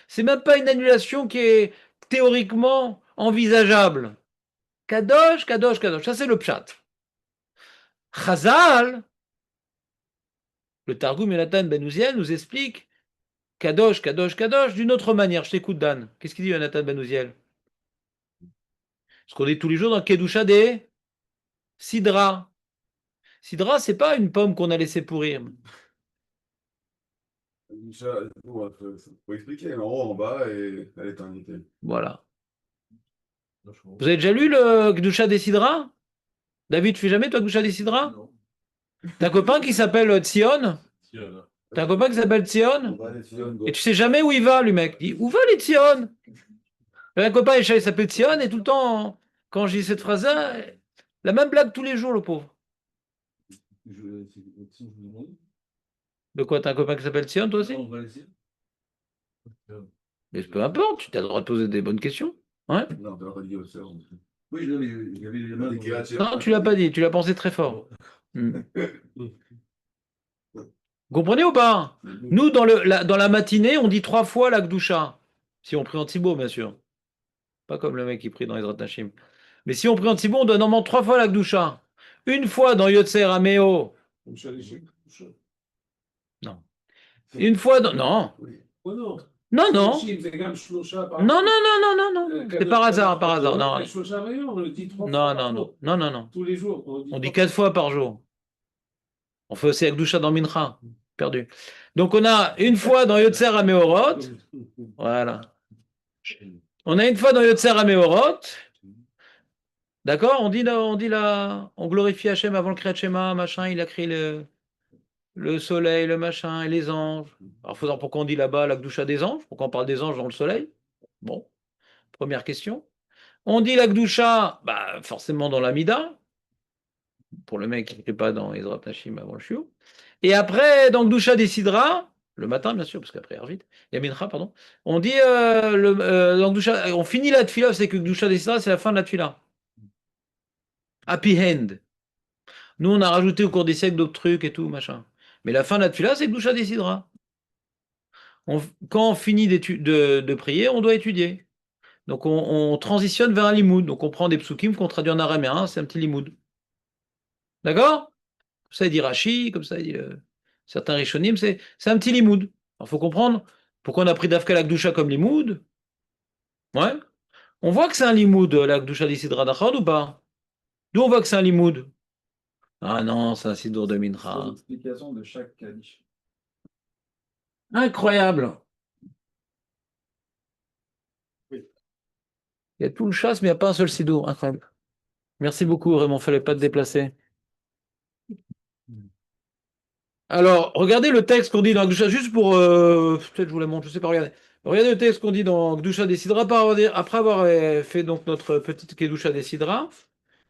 C'est même pas une annulation qui est théoriquement envisageable. Kadosh, Kadosh, Kadosh. Ça, c'est le pshat. Chazal, le Targum Yonatan Ben Uziel nous explique Kadosh, Kadosh, Kadosh d'une autre manière. Je t'écoute, Dan. Qu'est-ce qu'il dit Yonatan Ben Uziel? Ce qu'on dit tous les jours dans Kedusha des Sidra. Sidra, c'est pas une pomme qu'on a laissé pourrir. Michel, faut expliquer, en haut, en bas et à l'éternité. Voilà. Vous avez déjà lu le Kedusha des Sidra? David, tu fais jamais toi Kedusha des Sidra? Non. T'as un copain qui s'appelle Tzion? T'as un copain qui s'appelle Tzion? Et tu sais jamais où il va, lui, mec. Il dit, où va les Tzion? J'ai un copain, il s'appelle Tzion, et tout le temps, quand je dis cette phrase-là, la même blague tous les jours, le pauvre. De quoi, t'as un copain qui s'appelle Tzion, toi aussi? Mais peu importe, tu as le droit de poser des bonnes questions. Ouais. Non, t'as pas dit au sœur. Oui, il y avait les mains. Non, tu l'as pas dit, tu l'as pensé très fort. Hmm. Vous comprenez ou pas? Nous, dans la matinée, on dit 3 fois la Gdoucha. Si on prie en Thibaut, bien sûr. Pas comme le mec qui prie dans les Nashim. Mais si on prie en Thibaut, on doit normalement 3 fois la Gdoucha. Une fois dans Yotzer Ameo. Non. Une fois dans. Non. Oh non. Non, non. Non, non, non, non, non, non. C'est par hasard, par hasard. Non, On le dit 3 non, fois non, par non, jour. non, non, non. Tous les jours. On dit 4 fois par jour. On fait aussi Akdoucha dans Mincha. Perdu. Donc on a une fois dans Yotzer Ameorot. Voilà. On a une fois dans Yotzer Ameorot. D'accord? On glorifie Hachem avant le Kriyat Shema, machin, il a créé le soleil, le machin, et les anges. Alors, pourquoi on dit là-bas la Gdoucha des anges? Pourquoi on parle des anges dans le soleil? Bon, première question. On dit la Gdoucha, bah, forcément dans l'Amida, pour le mec qui n'écrit pas dans Ezrat Nashim avant le Shiur. Et après, dans Gdoucha des Sidra, le matin, bien sûr, parce qu'après, vite, il y a Mincha, pardon, on dit, dans Gdoucha, on finit la Tfila, c'est que Gdoucha des Sidra, c'est la fin de la Tfila. Happy End. Nous, on a rajouté au cours des siècles d'autres trucs et tout, machin. Mais la fin de la Tfila, c'est Gdoucha décidera. Quand on finit de prier, on doit étudier. Donc, on transitionne vers un limoud. Donc, on prend des psukim qu'on traduit en araméen, c'est un petit limoud. D'accord? Comme ça, il dit Rashi, comme ça, il dit certains Rishonim, c'est un petit limoud. Il faut comprendre pourquoi on a pris Dafka la Gdoucha comme limoud. Ouais. On voit que c'est un limoud, la Gdoucha décidera d'Achad ou pas? D'où on voit que c'est un limoud? Ah non, c'est un sidour de Mincha. L'explication de chaque Kaddish. Incroyable. Il y a tout le chasse, mais il n'y a pas un seul sidour. Incroyable. Merci beaucoup, Raymond. Il ne fallait pas te déplacer. Alors, regardez le texte qu'on dit dans Gdoucha, juste pour. Peut-être je vous la montre, je ne sais pas, regardez. Regardez le texte qu'on dit dans Gdoucha Décidera, après avoir fait donc notre petite Gdoucha Décidera.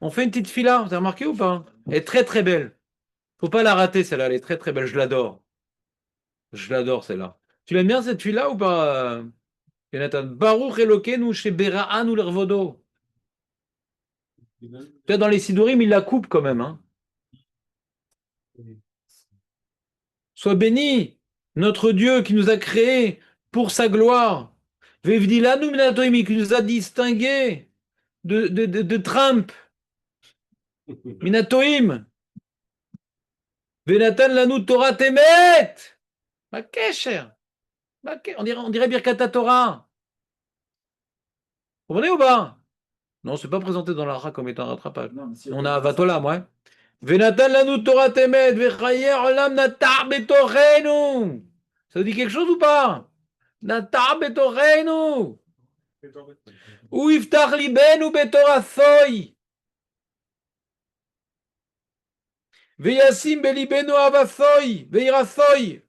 On fait une petite fila, vous avez remarqué ou pas? Elle est très très belle. Faut pas la rater, celle-là, elle est très très belle, je l'adore. Je l'adore, celle-là. Tu l'aimes bien cette fila ou pas, Jonathan? Baruch Elokeinu chez Bera'an ou l'Ervodo. Dans les Sidurim, il la coupe quand même. Hein. Sois béni, notre Dieu qui nous a créés pour sa gloire. Vevdilanu minatoimi, qui nous a distingués de Trump. Minatoim. Venatan lanu Torah temet. Ma kesher. On dirait Birkat Torah. Vous comprenez ou pas? Non, c'est pas présenté dans l'Ara comme étant un rattrapage. Non, si on a Vatolam, ouais. Venatan lanu Torah temet, vechayer olam natar betorenu. Ça vous dit quelque chose ou pas? Natar betorenu. Ou iftach libenu betorathoy. Veyasim belibenu avathoy. Veirathoy.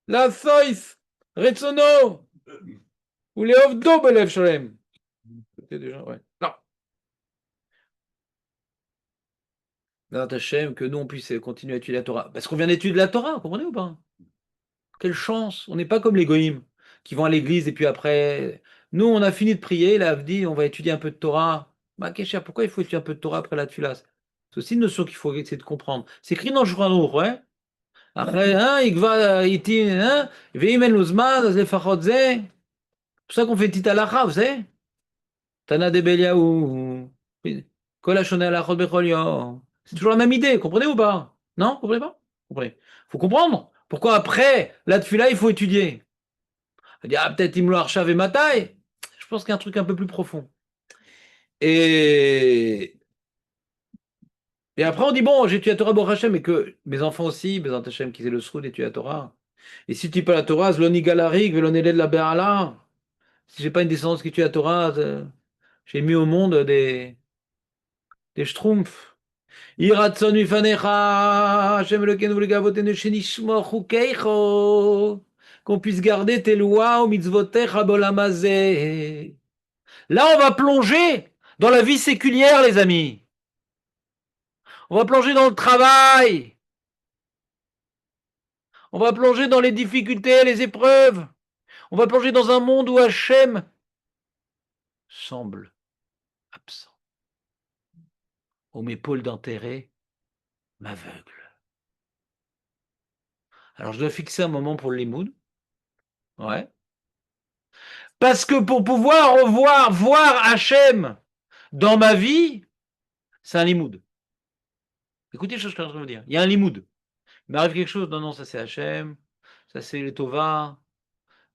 La thois. Retsono. Ou leovdo belev sholem. Déjà, ouais. Non. Hashem, que nous on puisse continuer à étudier la Torah. Parce qu'on vient d'étudier la Torah, vous comprenez ou pas? Quelle chance. On n'est pas comme les goïms qui vont à l'église et puis après. Nous, on a fini de prier, la dit, on va étudier un peu de Torah. Bah, Kesher, pourquoi il faut étudier un peu de Torah après la Tfilas? C'est aussi une notion qu'il faut essayer de comprendre. C'est écrit dans le Shulchan Aruch, ouais. Après, hein, il va, hein, Veimen Luzman, Zefachot Ze. C'est pour ça qu'on fait Tita Lacha, vous savez? Tana de Beliaou. C'est toujours la même idée, comprenez ou pas? Non, comprenez pas? Comprenez. Faut comprendre. Pourquoi après la tefila, il faut étudier? On dit, ah, peut-être Imlo Arshav et Matai. Je pense qu'il y a un truc un peu plus profond. Et après, on dit, bon, j'ai étudié la Torah Baruch Hashem, mais que mes enfants aussi, mes enfants Hashem, qu'ils aient le sroud d'étudier la Torah. Et si tu n'es pas la Torah, Zloni Galarik, Velonele de la Béala. Si j'ai pas une descendance qui tue la Torah, j'ai mis au monde des schtroumpfs. Iratson mifanecha, Hashem Elokeinu v'legavotenu shenishmo chukeicho, qu'on puisse garder tes lois au mitzvotecha bolam hazeh. Là, on va plonger dans la vie séculière, les amis. On va plonger dans le travail. On va plonger dans les difficultés, les épreuves. On va plonger dans un monde où Hashem semble absent. où mes pôles d'intérêt m'aveuglent. Alors, je dois fixer un moment pour le limoud. Ouais. Parce que pour pouvoir voir Hachem dans ma vie, c'est un limoud. Écoutez ce que je suis en train de vous dire. Il y a un limoud. Il m'arrive quelque chose, non, ça c'est Hachem, ça c'est les Tova,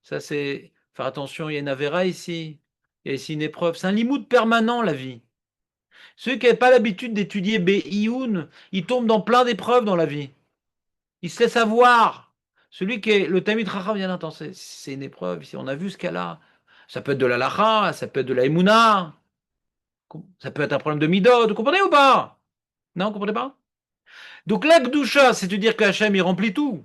ça c'est... Faire attention, il y a une avéra ici, il y a ici une épreuve. C'est un limoud permanent, la vie. Ceux qui n'avaient pas l'habitude d'étudier Be'ioun, ils tombent dans plein d'épreuves dans la vie. Ils se laissent avoir. Celui qui est le Tamid Chacham vient d'entendre, c'est une épreuve, ici, on a vu ce qu'elle a. Ça peut être de la lacha, ça peut être de la Emouna, ça peut être un problème de midot, vous comprenez ou pas? Non, vous comprenez pas? Donc l'Akdoucha, c'est de dire qu'Hachem, il remplit tout.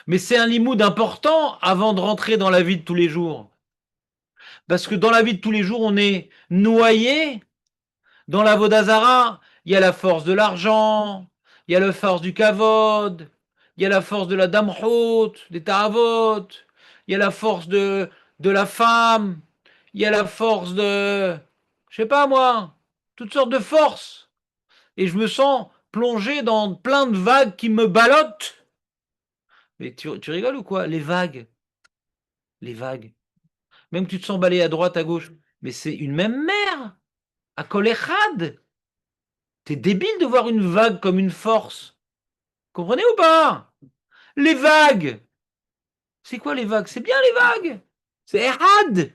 Mais c'est un limoud important avant de rentrer dans la vie de tous les jours. Parce que dans la vie de tous les jours, on est noyé dans la Vodazara. Il y a la force de l'argent, il y a la force du kavod, il y a la force de la damhot, des ta'avot, il y a la force de la femme, il y a la force de, je sais pas moi, toutes sortes de forces. Et je me sens plongé dans plein de vagues qui me ballottent. Mais tu rigoles ou quoi? Les vagues. Les vagues. Même que tu te sens balayer à droite, à gauche. Mais c'est une même mer. À Koléchad. T'es débile de voir une vague comme une force. Comprenez ou pas? Les vagues. C'est quoi les vagues? C'est bien les vagues. C'est Ehad.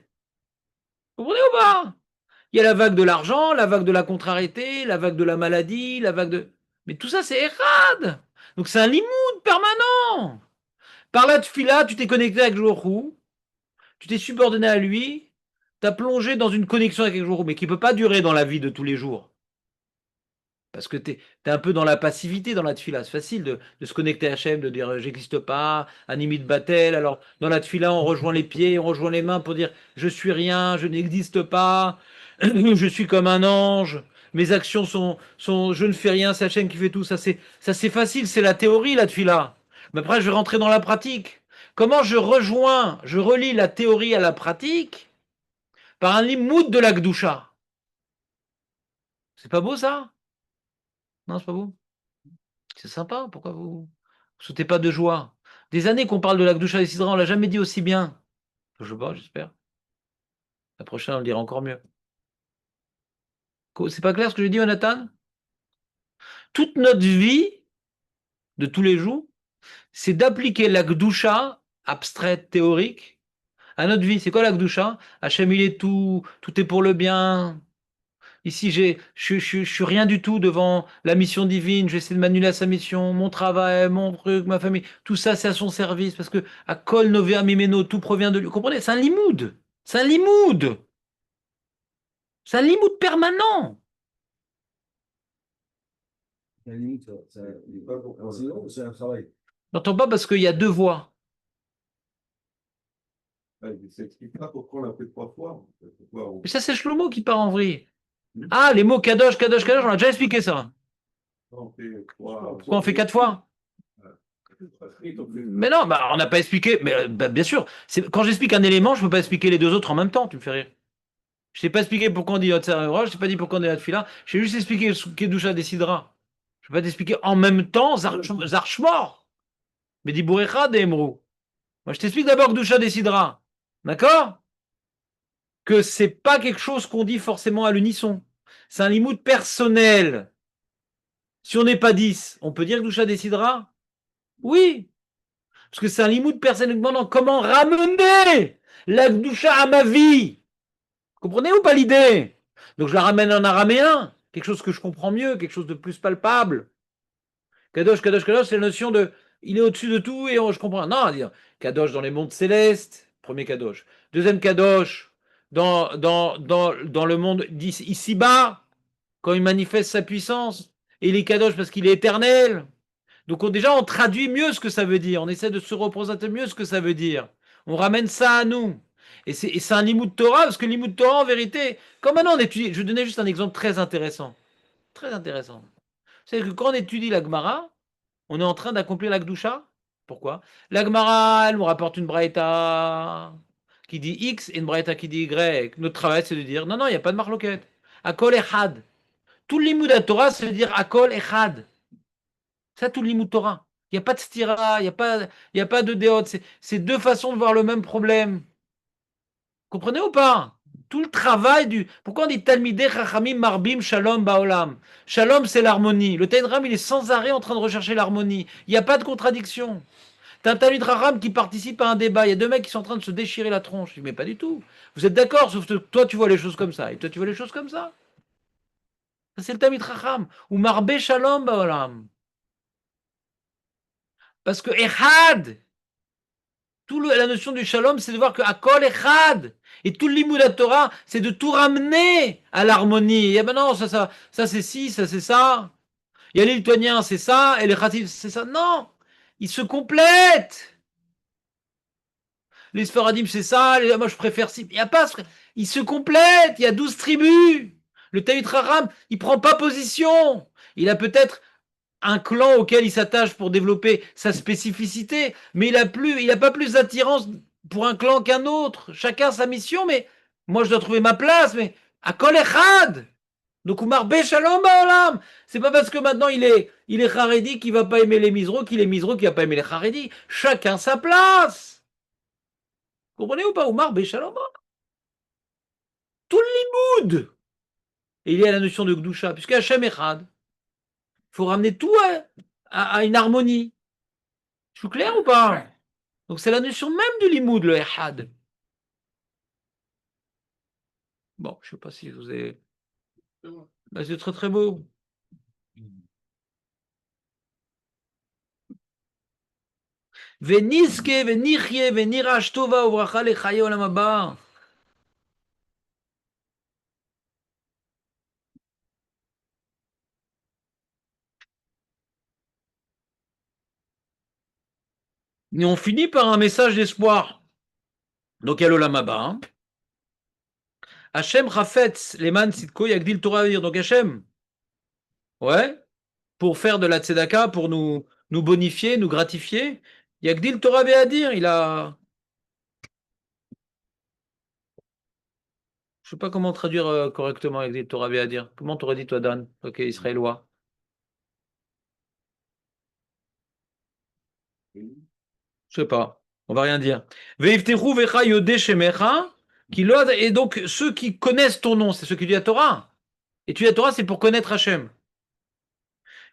Comprenez ou pas? Il y a la vague de l'argent, la vague de la contrariété, la vague de la maladie, la vague de... Mais tout ça, c'est Ehad. Donc c'est un limoud permanent. Par la tfila, tu t'es connecté avec Jorou, tu t'es subordonné à lui, tu as plongé dans une connexion avec Jorou, mais qui ne peut pas durer dans la vie de tous les jours. Parce que tu es un peu dans la passivité dans la tfila. C'est facile de se connecter à Hachem, de dire j'existe pas, animide Batel. Alors dans la tfila, on rejoint les pieds, on rejoint les mains pour dire je suis rien, je n'existe pas, je suis comme un ange, mes actions sont je ne fais rien, c'est Hachem qui fait tout. Ça c'est facile, c'est la théorie la tfila. Mais après, je vais rentrer dans la pratique. Comment je relie la théorie à la pratique par un limoud de la Gdusha. C'est pas beau ça? Non, c'est pas beau. C'est sympa, pourquoi vous ne sautez pas de joie? Des années qu'on parle de la Gdusha des Sidra, on l'a jamais dit aussi bien. Je sais pas, j'espère. La prochaine, on le dira encore mieux. C'est pas clair ce que j'ai dit, Jonathan? Toute notre vie, de tous les jours, c'est d'appliquer la Gdusha, abstraite, théorique, à notre vie. C'est quoi la Gdusha? Hachem, il est tout, tout est pour le bien. Ici, je suis rien du tout devant la mission divine. J'essaie de m'annuler à sa mission, mon travail, mon truc, ma famille. Tout ça, c'est à son service parce que à Kol Novea Mimeno, tout provient de lui. Vous comprenez? C'est un limoud. C'est un limoud. C'est un limoud permanent. À la limite, c'est un travail. N'entends pas parce qu'il y a deux voies. Ça explique pas pourquoi on l'a fait 3 fois. Pourquoi on... Mais ça, c'est Shlomo qui part en vrille. Ah, les mots Kadosh, Kadosh, Kadosh, on a déjà expliqué ça. on fait 3... Pourquoi on fait 4 fois? Mais non, bah, on n'a pas expliqué. Mais bah, bien sûr, quand j'explique un élément, je ne peux pas expliquer les deux autres en même temps. Tu me fais rire. Je t'ai pas expliqué pourquoi on dit Yotzer Roche, je t'ai pas dit pourquoi on dit Yotfila. J'ai juste expliqué ce qu'Edusha décidera. Je vais pas t'expliquer en même temps Zarchmor. Mais dit Bourrecha des Emrou. Moi, je t'explique d'abord que Kedusha décidera. D'accord? Que c'est pas quelque chose qu'on dit forcément à l'unisson. C'est un limoud personnel. Si on n'est pas 10, on peut dire que Kedusha décidera? Oui. Parce que c'est un limoud personnel demandant comment ramener la Kedusha à ma vie. Comprenez ou pas l'idée? Donc je la ramène en araméen, quelque chose que je comprends mieux, quelque chose de plus palpable. Kadosh, Kadosh, Kadosh, c'est la notion de il est au-dessus de tout et je comprends. Non, dire Kadosh dans les mondes célestes, premier Kadosh. Deuxième Kadosh dans le monde ici-bas, quand il manifeste sa puissance. Et il est Kadosh parce qu'il est éternel. Donc déjà, on traduit mieux ce que ça veut dire. On essaie de se représenter mieux ce que ça veut dire. On ramène ça à nous. Et c'est un limoud Torah, parce que le limoud Torah, en vérité, comme maintenant on étudie, je vais donner juste un exemple très intéressant. Très intéressant. C'est que quand on étudie la Gemara, on est en train d'accomplir la Gdusha. Pourquoi? La Gemara, elle nous rapporte une braïta qui dit X et une braïta qui dit Y. Notre travail, c'est de dire, non, non, il n'y a pas de marloquette. À kol echad. Tout le limud à Torah, ça veut dire Akol Echad. Ça, tout le limud Torah. Il n'y a pas de stira, il y a pas de déot. C'est deux façons de voir le même problème. Comprenez ou pas? Tout le travail du. Pourquoi on dit Talmidei Chachamim Marbim Shalom Baolam? Shalom, c'est l'harmonie. Le Talmid Chacham, il est sans arrêt en train de rechercher l'harmonie. Il n'y a pas de contradiction. T'as un Talmid Chacham qui participe à un débat. Il y a deux mecs qui sont en train de se déchirer la tronche. Je dis, mais pas du tout. Vous êtes d'accord, sauf que toi, tu vois les choses comme ça. Et toi, tu vois les choses comme ça. Ça, c'est le Talmid Chacham. Ou Marbé Shalom Baolam. Parce que Echad, la notion du Shalom, c'est de voir que Akol Echad. Et tout le Limud Torah, c'est de tout ramener à l'harmonie. Et ben non, ça c'est ci, ça c'est ça. Il y a les Lituaniens, c'est ça, et les Khatif, c'est ça. Non, ils se complètent. Les Sfaradim, c'est ça, moi je préfère ci. Il y a pas, ils se complètent. Il y a 12 tribus. Le Talmid Chacham, il prend pas position. Il a peut-être un clan auquel il s'attache pour développer sa spécificité, mais il n'a pas plus d'attirance pour un clan qu'un autre. Chacun sa mission, mais moi je dois trouver ma place, mais à Kol Echad. Donc Oumar Shalom Baolam. C'est pas parce que maintenant il est Haredi qu'il va pas aimer les Misro, qu'il est Misro qui va pas aimer les Haredi. Chacun sa place. Vous comprenez ou pas? Oumar Shalom Baolam. Tout le limoud. Et il y a la notion de Gdusha, puisque Hachem Echad. Il faut ramener tout à une harmonie. Je suis clair ou pas? Donc c'est la notion même du limoud, le Ehad. Bon, je ne sais pas si vous avez... Ben, c'est très très beau. Veniske, venichye, venirash tova uvracha lechaye olam haba. Et on finit par un message d'espoir. Donc il y a l'olam haba. Hein. Hachem chafetz leman sitko yagdil Torah dire. Donc Hachem, ouais, pour faire de la tzedaka, pour nous bonifier, nous gratifier, yagdil Torah à dire. Il a... Je ne sais pas comment traduire correctement yagdil Torah à dire. Comment t'aurais dit toi, Dan? Ok, israélois. Je sais pas, on va rien dire. Et donc ceux qui connaissent ton nom, c'est ceux qui disent la Torah. Et tu dis la Torah, c'est pour connaître Hachem.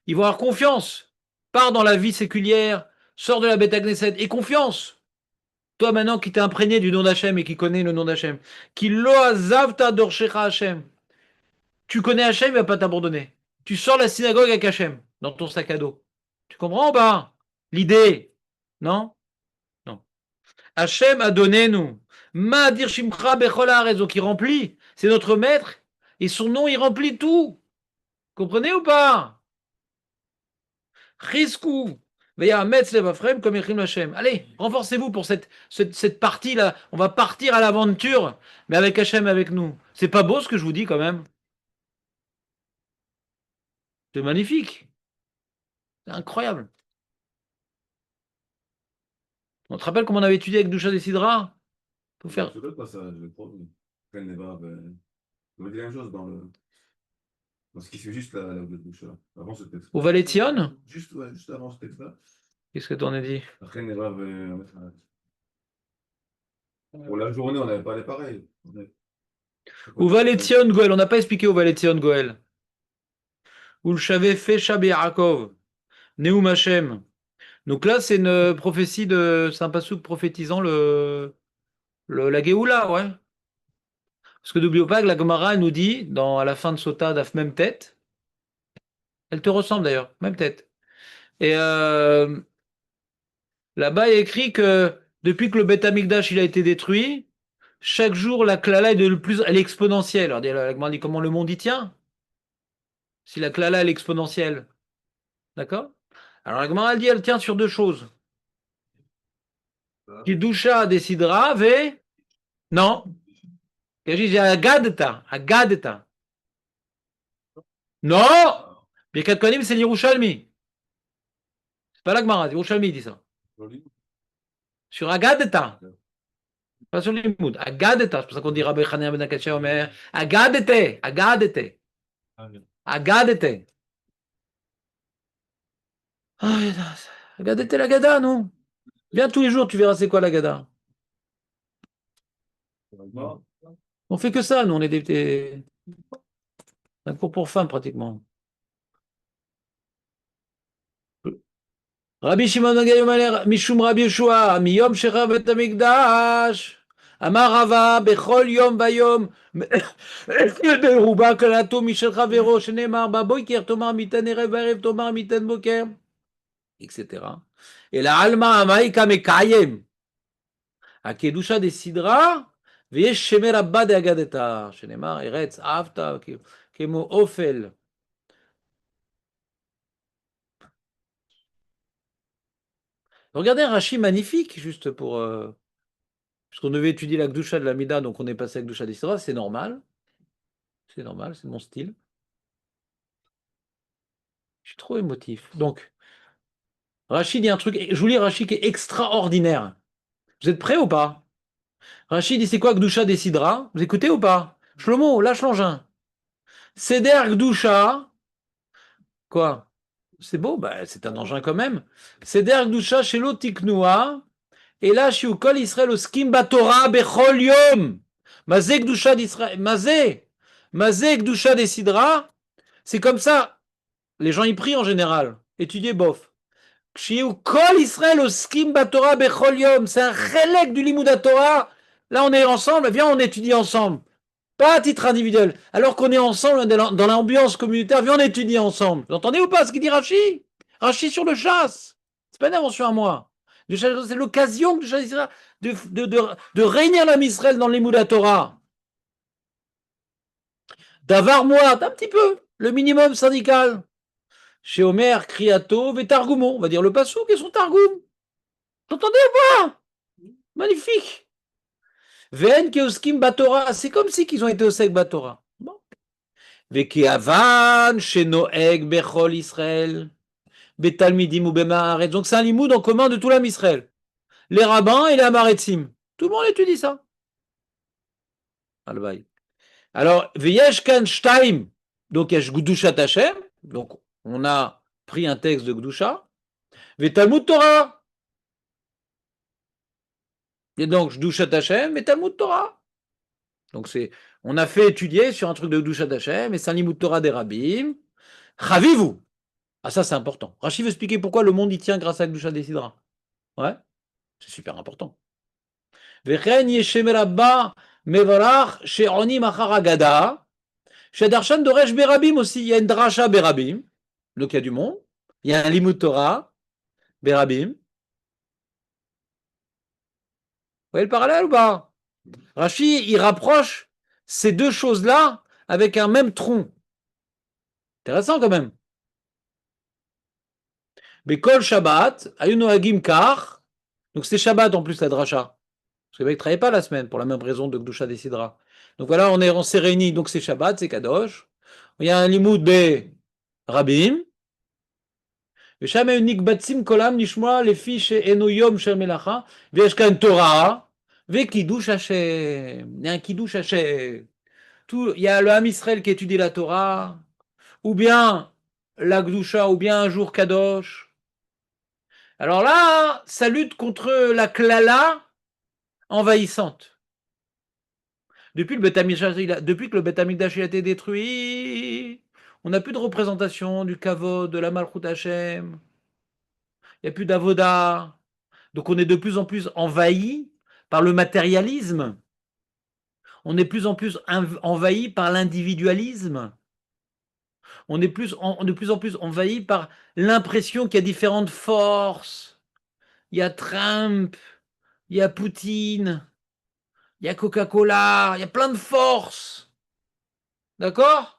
Ils vont avoir confiance. Pars dans la vie séculière, sors de la Beth Knesset et confiance. Toi maintenant qui t'es imprégné du nom d'Hachem et qui connais le nom d'Hachem. Qui loazavta dorshecha Hachem. Tu connais Hachem, il ne va pas t'abandonner. Tu sors de la synagogue avec Hachem dans ton sac à dos. Tu comprends ou pas? L'idée, non? Hachem a donné nous. Ma'adir Shimcha Bechol Haaretz, donc il remplit. C'est notre maître. Et son nom, il remplit tout. Comprenez ou pas? Chizku. Ve'yametz lev Afrem comme Echim Hachem. Allez, renforcez-vous pour cette partie-là. On va partir à l'aventure, mais avec Hachem avec nous. C'est pas beau ce que je vous dis quand même? C'est magnifique. C'est incroyable. On te rappelle comment on avait étudié avec Doucha des Sidra? Faut faire. C'est l'autre passage, je crois. Après, Neva, on dit la même chose dans ce qui suit juste la bouche. Avant ce texte. Au Valétion? Juste avant ce texte-là. Qu'est-ce que t'en as dit? Après, Neva, pour la journée, on n'avait pas les pareils. Ou Valétion Goël, on n'a pas expliqué au Valétion Goël. Ou le Shavé fait Shabé Yaakov. Neum Hashem. Donc là, c'est une prophétie c'est un passouk prophétisant la Géoula, ouais. Parce que n'oublions pas que la Gemara, elle nous dit, à la fin de Sota, d'Af même tête, elle te ressemble d'ailleurs, même tête. Et là-bas, il est écrit que depuis que le Beth Amikdash il a été détruit, chaque jour, la klala est elle est exponentielle. Alors, la Gemara dit comment le monde y tient? Si la klala elle est exponentielle. D'accord? Alors la Gemara, elle dit, elle tient sur deux choses. Kidusha décidera, non. J'ai Agadeta. Non! Birkat Kohanim, c'est l'Yerushalmi. C'est pas la Gemara, l'Yerushalmi dit ça. Sur Agadeta. Pas sur l'Imoud. Agadeta. C'est pour ça qu'on dit Rabbi Chanina ben Akatshe Omer. Agadete. Agadete. Agadete la Gada, non? Viens tous les jours, tu verras c'est quoi la Gada. On fait que ça, nous, on est un cours pour femmes pratiquement. Rabbi Shimon ben Gamliel Omer, Mishum Rabbi Yeshua, Miyom Shechar Bet Hamikdash, Amar Rava, Bechol Yom Vayom, Beruba Kalato Mishel Chavero, Shenemar Baboiker, Tomar Mitan Erev Barev, Tomar Mitan Boker, etc. Et la Alma Amaika Mekayem, Akedusha décidera, Veyesh Shemer Abba de Agadeta, Shenemar Eretz Avta, Kemo Ofel. Regardez un Rashi magnifique, juste pour. Puisqu'on devait étudier la Gdusha de la Mida, donc on est passé à la Gdusha d'Isra, c'est normal. C'est normal, c'est mon style. Je suis trop émotif. Donc, Rashi dit un truc, je vous lis Rashi qui est extraordinaire. Vous êtes prêts ou pas? Rashi dit c'est quoi Gdusha décidera? Vous écoutez ou pas? Shlomo, lâche l'engin. Seder Gdusha. Quoi? C'est beau, bah, c'est un engin quand même. Seder Gdusha Shelo Tiknoa. Et là, je suis au Kol Israël au Skim Batora Bechol Yom. Mazé Gdusha d'Israël. Mazé Gdusha décidera. C'est comme ça. Les gens y prient en général. Étudiez bof. Chez au Kol Israël au Skim Batora Bechol Yom. C'est un relègue du Limud Torah. Là, on est ensemble. Viens, on étudie ensemble. Pas à titre individuel. Alors qu'on est ensemble dans l'ambiance communautaire, viens, on étudie ensemble. Vous entendez ou pas ce qu'il dit Rashi? Rashi sur le chasse. C'est pas une invention à moi. C'est l'occasion de réunir l'âme Israël dans les Mouda Torah. D'avoir moi, un petit peu, le minimum syndical. Chez Omer, Kriato, Vetargumo, on va dire le Passouk et son Targum. T'entendez ou pas? Magnifique. Ven Keoskim Batora, c'est comme si qu'ils ont été au sec Batora. Bon. Vekeavan, chez Noeg, Bechol Israël, Betalmidim ou Bemaaret. Donc c'est un limoud en commun de tout l'âme Israël. Les rabbins et les amaretzim. Tout le monde étudie ça. Alvaï. Alors, Veyesh kan shtaim, donc yesh Gdushat Hashem, donc on a pris un texte de Gdusha, Vetalmud Torah. Et donc Gdushat Hashem et Talmud Torah. Donc on a fait étudier sur un truc de Gdushat Hashem et c'est un limud Torah des rabbim. Chavivu. Ah ça c'est important. Rashi veut expliquer pourquoi le monde y tient grâce à Gdusha décidera. Ouais, c'est super important. Vechen yeshemer abba mevarach she'oni machar agada. Chez Darshan Doresh Berabim aussi, il y a une dracha Berabim, donc il y a du monde, il y a un limud Torah, Berabim. Vous voyez le parallèle ou pas? Rashi, il rapproche ces deux choses-là avec un même tronc. Intéressant quand même. Bekol Shabbat, Ayuno Hagim Kar, donc c'est Shabbat en plus la dracha. Parce que le mec ne travaillait pas la semaine pour la même raison de Gdusha décidera. Donc voilà, on s'est réunis, donc c'est Shabbat, c'est Kadosh. Il y a un limud Be Rabim. ושם היו נקבצים כולם לשמוע לפי שאינו יום של מלאכה, ויש כאן תורה, וקידוש השם. Il y a un קידוש השם. Il y a le Ham Israël qui étudie la Torah, ou bien la Gdusha, ou bien un jour Kadosh. Alors là, ça lutte contre la klala envahissante. Depuis que le Beth Amikdash a été détruit, on n'a plus de représentation du kavod, de la Malchut Hashem. Il n'y a plus d'avoda. Donc on est de plus en plus envahi par le matérialisme. On est de plus en plus envahi par l'individualisme. On est de plus en plus envahi par l'impression qu'il y a différentes forces. Il y a Trump, il y a Poutine, il y a Coca-Cola, il y a plein de forces. D'accord?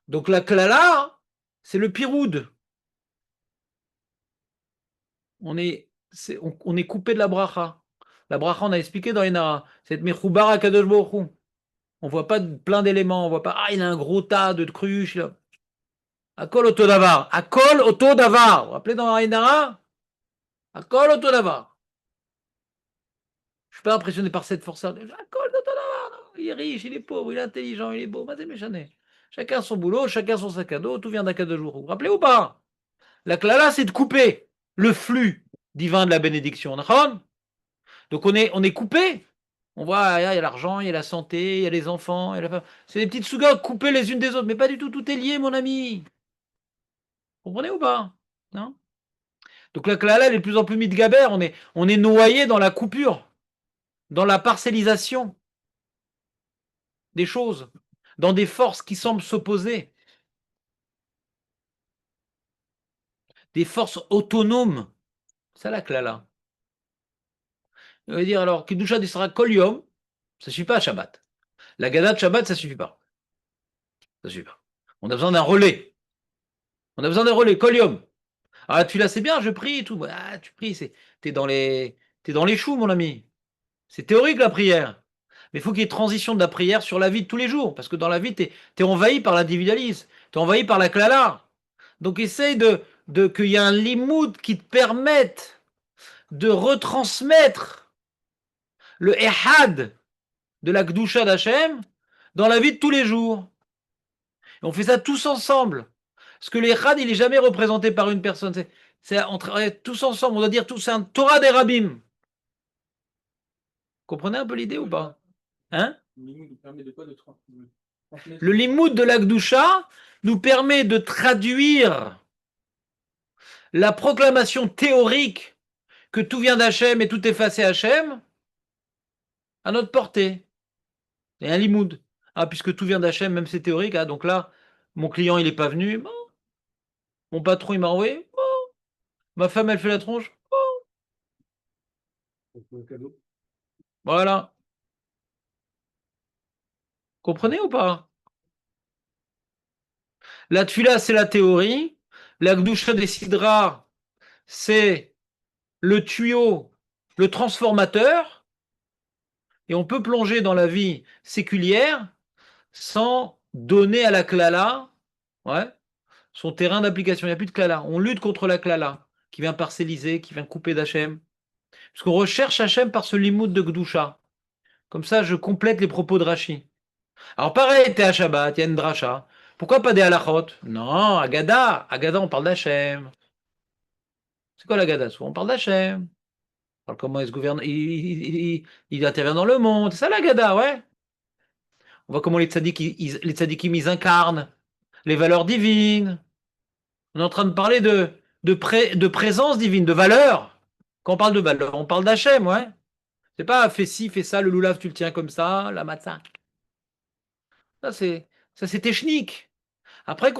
Donc la klala, c'est le piroud. On est coupé de la bracha. La bracha, on a expliqué dans Enara. C'est Mechoubar Akadosh Baruch Hu. On ne voit pas plein d'éléments. On ne voit pas, il a un gros tas de cruches. Akol Oto Davar. Akol Oto Davar. Vous vous rappelez dans Enara? Akol Oto Davar. Je ne suis pas impressionné par cette force. Akol Oto Davar. il est riche, il est pauvre, il est intelligent, il est beau. Chacun son boulot, chacun son sac à dos, tout vient d'un cas de jour. Vous vous rappelez ou pas? La klala, c'est de couper le flux divin de la bénédiction. D'accord? Donc on est coupé. On voit, il y a l'argent, il y a la santé, il y a les enfants, il y a la femme. C'est des petites sougas coupées les unes des autres, mais pas du tout, tout est lié, mon ami. Vous comprenez ou pas? Non? Donc la klala, elle est de plus en plus mitgaber, on est noyé dans la coupure, dans la parcellisation des choses, dans des forces qui semblent s'opposer, des forces autonomes. C'est ça la klala. On va dire alors, Kiddusha sera kol yom, ça suffit pas à Shabbat. La Gada de Shabbat, ça suffit pas. Ça suffit pas. On a besoin d'un relais. On a besoin d'un relais, kol yom. Ah, tu là, c'est bien, je prie et tout. Ah, tu pries, t'es dans les choux, mon ami. C'est théorique la prière. Mais il faut qu'il y ait transition de la prière sur la vie de tous les jours. Parce que dans la vie, tu es envahi par l'individualisme. Tu es envahi par la klala. Donc essaye qu'il y ait un limoud qui te permette de retransmettre le ehad de la Gdusha d'Hachem dans la vie de tous les jours. Et on fait ça tous ensemble. Parce que l'ehad, il n'est jamais représenté par une personne. On travaille tous ensemble. On doit dire tout, c'est un Torah des rabbim. Comprenez un peu l'idée ou pas? Hein? Le limoud de la Gdusha nous permet de traduire la proclamation théorique que tout vient d'Hachem et tout est facé Hachem à notre portée. C'est un limoud. Ah, puisque tout vient d'Hachem, même c'est théorique. Ah, donc là, mon client, il n'est pas venu. Bon. Mon patron, il m'a envoyé. Bon. Ma femme, elle fait la tronche. Bon. Voilà. Comprenez ou pas? La tfila, c'est la théorie. La Gdusha décidera, c'est le tuyau, le transformateur. Et on peut plonger dans la vie séculière sans donner à la klala, ouais, son terrain d'application. Il n'y a plus de klala. On lutte contre la klala qui vient parcelliser, qui vient couper d'Hachem. Parce qu'on recherche Hachem par ce limoud de Gdusha. Comme ça, je complète les propos de Rashi. Alors pareil, t'es à Shabbat, il y a une dracha. Pourquoi pas des halachot? Non, Agada. Agada, on parle d'Hachem. C'est quoi l'Agada? Souvent, on parle d'Hachem. On parle comment il se gouverne. Il intervient dans le monde. C'est ça l'Agada, ouais. On voit comment les tzadikim, ils incarnent les valeurs divines. On est en train de parler de présence divine, de valeur. Quand on parle de valeur, on parle d'Hachem, ouais. C'est pas fais ci, fais ça, le loulav, tu le tiens comme ça, la matzah. Ça c'est technique. Après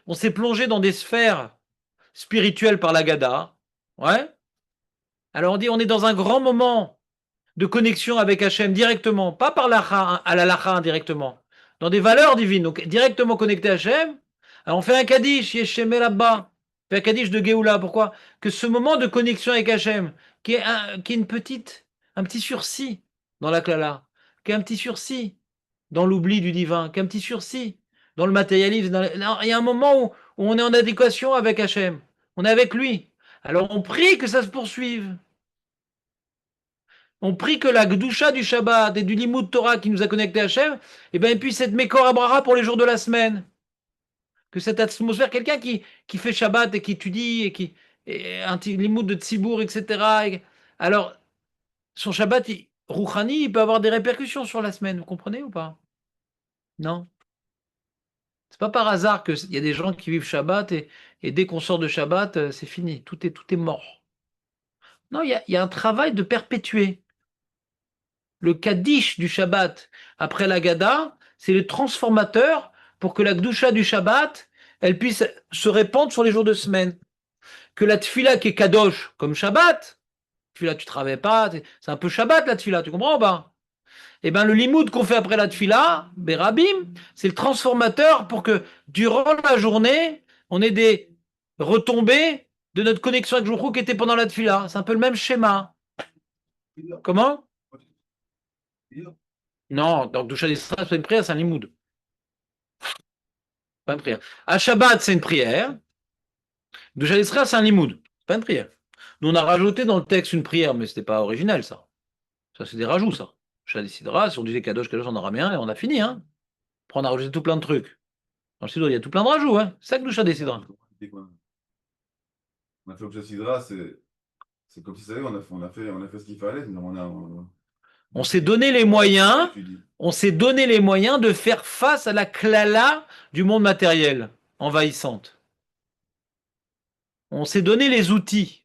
on s'est plongé dans des sphères spirituelles par la Gada, ouais. Alors on dit on est dans un grand moment de connexion avec Hachem directement, pas par l'Acha, à la Lacha indirectement, dans des valeurs divines, donc directement connecté à Hachem. Alors on fait un Kaddish, Yeshemé là-bas, on fait un Kaddish de Géoula. Pourquoi? Que ce moment de connexion avec Hachem, qui est un petit sursis dans la Klala, qui est un petit sursis dans l'oubli du divin, qui est un petit sursis dans le matérialisme. Il y a un moment où on est en adéquation avec Hachem, on est avec lui. Alors on prie que ça se poursuive. On prie que la Gdusha du Shabbat et du Limoud Torah qui nous a connectés à Hachem, eh ben, puisse être Mekor Abrara pour les jours de la semaine. Que cette atmosphère, quelqu'un qui fait Shabbat et qui étudie, et un Limoud de Tzibour, etc. Alors, son Shabbat, Rouhani, il peut avoir des répercussions sur la semaine, vous comprenez ou pas? Non. C'est pas par hasard qu'il y a des gens qui vivent Shabbat et dès qu'on sort de Shabbat, c'est fini, tout est mort. Non, il y a un travail de perpétuer. Le Kaddish du Shabbat après la Gada, c'est le transformateur pour que la Gdusha du Shabbat, elle puisse se répandre sur les jours de semaine. Que la Tfila qui est Kadosh, comme Shabbat, Tfila tu ne travailles pas, c'est un peu Shabbat la Tfila, tu comprends ou pas? Eh bien le limoud qu'on fait après la Tfila, Berabim, c'est le transformateur pour que durant la journée, on ait des retombées de notre connexion avec Jouchou qui était pendant la Tfila. C'est un peu le même schéma. Comment? Non, donc Gdusha d'Israël, c'est pas une prière, c'est un limoud. Pas une prière. À Shabbat, c'est une prière. Gdusha d'Israël, c'est un limoud. C'est pas une prière. Nous, on a rajouté dans le texte une prière, mais c'était pas original, ça. Ça, c'est des rajouts, ça. Gdusha des Sidra, si on disait Kadosh, Kadosh en araméen, et on a fini. Hein. Après, on a rajouté tout plein de trucs. Dans le Sidra, il y a tout plein de rajouts. Hein. C'est ça Gdusha des Sidra. On a fait Obsha Sidra, c'est comme si ça y est, on a fait ce qu'il fallait. On s'est donné les moyens. On s'est donné les moyens de faire face à la klala du monde matériel envahissante. On s'est donné les outils.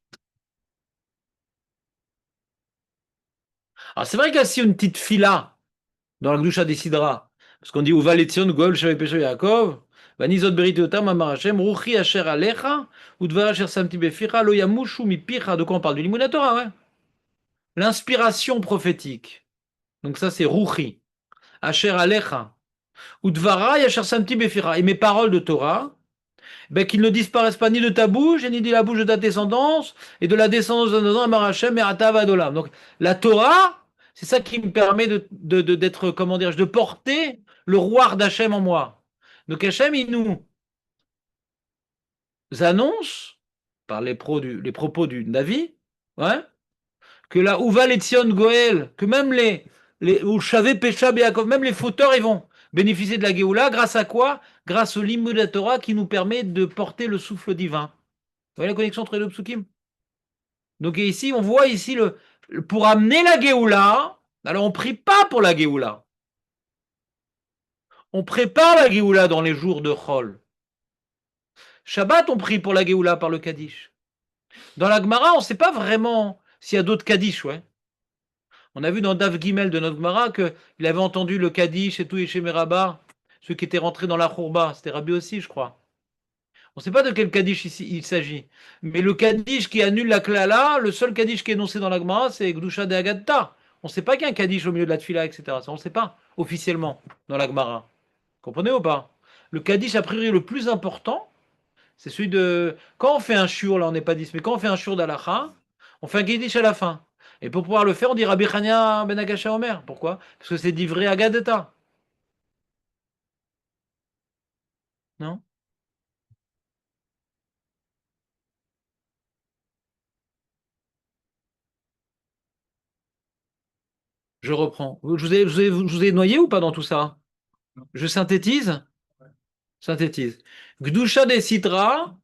Alors c'est vrai qu'il y a aussi une petite fila dans la Gdusha des Sidra. Parce qu'on dit Uva Letzion, Goel, Shavei Pesho Yaakov, Vanizot Beritotam, Amar Hashem, Ruchi Asher Alecha, Udvar Asher Samti Befira, Lo Yamushu Mipicha. De quoi on parle? Du Limud Torah, ouais. L'inspiration prophétique. Donc ça c'est Ruchi. Asher Alecha. Udvara Asher Samti Befira. Et mes paroles de Torah, ben, qu'ils ne disparaissent pas ni de ta bouche, ni de la bouche de ta descendance, et de la descendance de nos Amar Hashem et Atav Adolam. Donc la Torah, c'est ça qui me permet d'être, comment dirais-je, de porter le roi d'Hachem en moi. Donc Hachem, il nous annonce, par les propos du Navi, ouais, que la Uva Letzion Goel, que même ou Shavé Pesha Beakov, même les fauteurs, ils vont bénéficier de la Géoula, grâce à quoi? Grâce au Limud de la Torah qui nous permet de porter le souffle divin. Vous voyez la connexion entre les deux psukim? Donc ici, on voit ici, pour amener la Géoula, alors on ne prie pas pour la Géoula. On prépare la Géoula dans les jours de Chol. Shabbat, on prie pour la Géoula par le Kaddish. Dans la Gemara, on ne sait pas vraiment s'il y a d'autres Kaddish, ouais. On a vu dans Dav Gimel de notre Gemara qu'il avait entendu le Kaddish et tout, et chez Merabah, ceux qui étaient rentrés dans la Khourba, c'était Rabbi aussi, je crois. On ne sait pas de quel Kaddish il s'agit. Mais le Kaddish qui annule la Klala, le seul Kaddish qui est énoncé dans la Gemara, c'est Gdusha de Agatta. On ne sait pas qu'il y a un Kaddish au milieu de la Tfila, etc. Ça, on ne sait pas officiellement dans la Gemara. Comprenez ou pas? Le Kaddish, a priori, le plus important, c'est celui de. Quand on fait un shur, là on n'est pas 10, mais quand on fait un shur d'Alacha, on fait un Kaddish à la fin. Et pour pouvoir le faire, on dit Rabbi Chania ben Agasha Omer. Pourquoi? Parce que c'est d'ivré Agadeta. Non? Je reprends. Je vous ai noyé ou pas dans tout ça? Je synthétise? Synthétise. Gdusha des Sitra,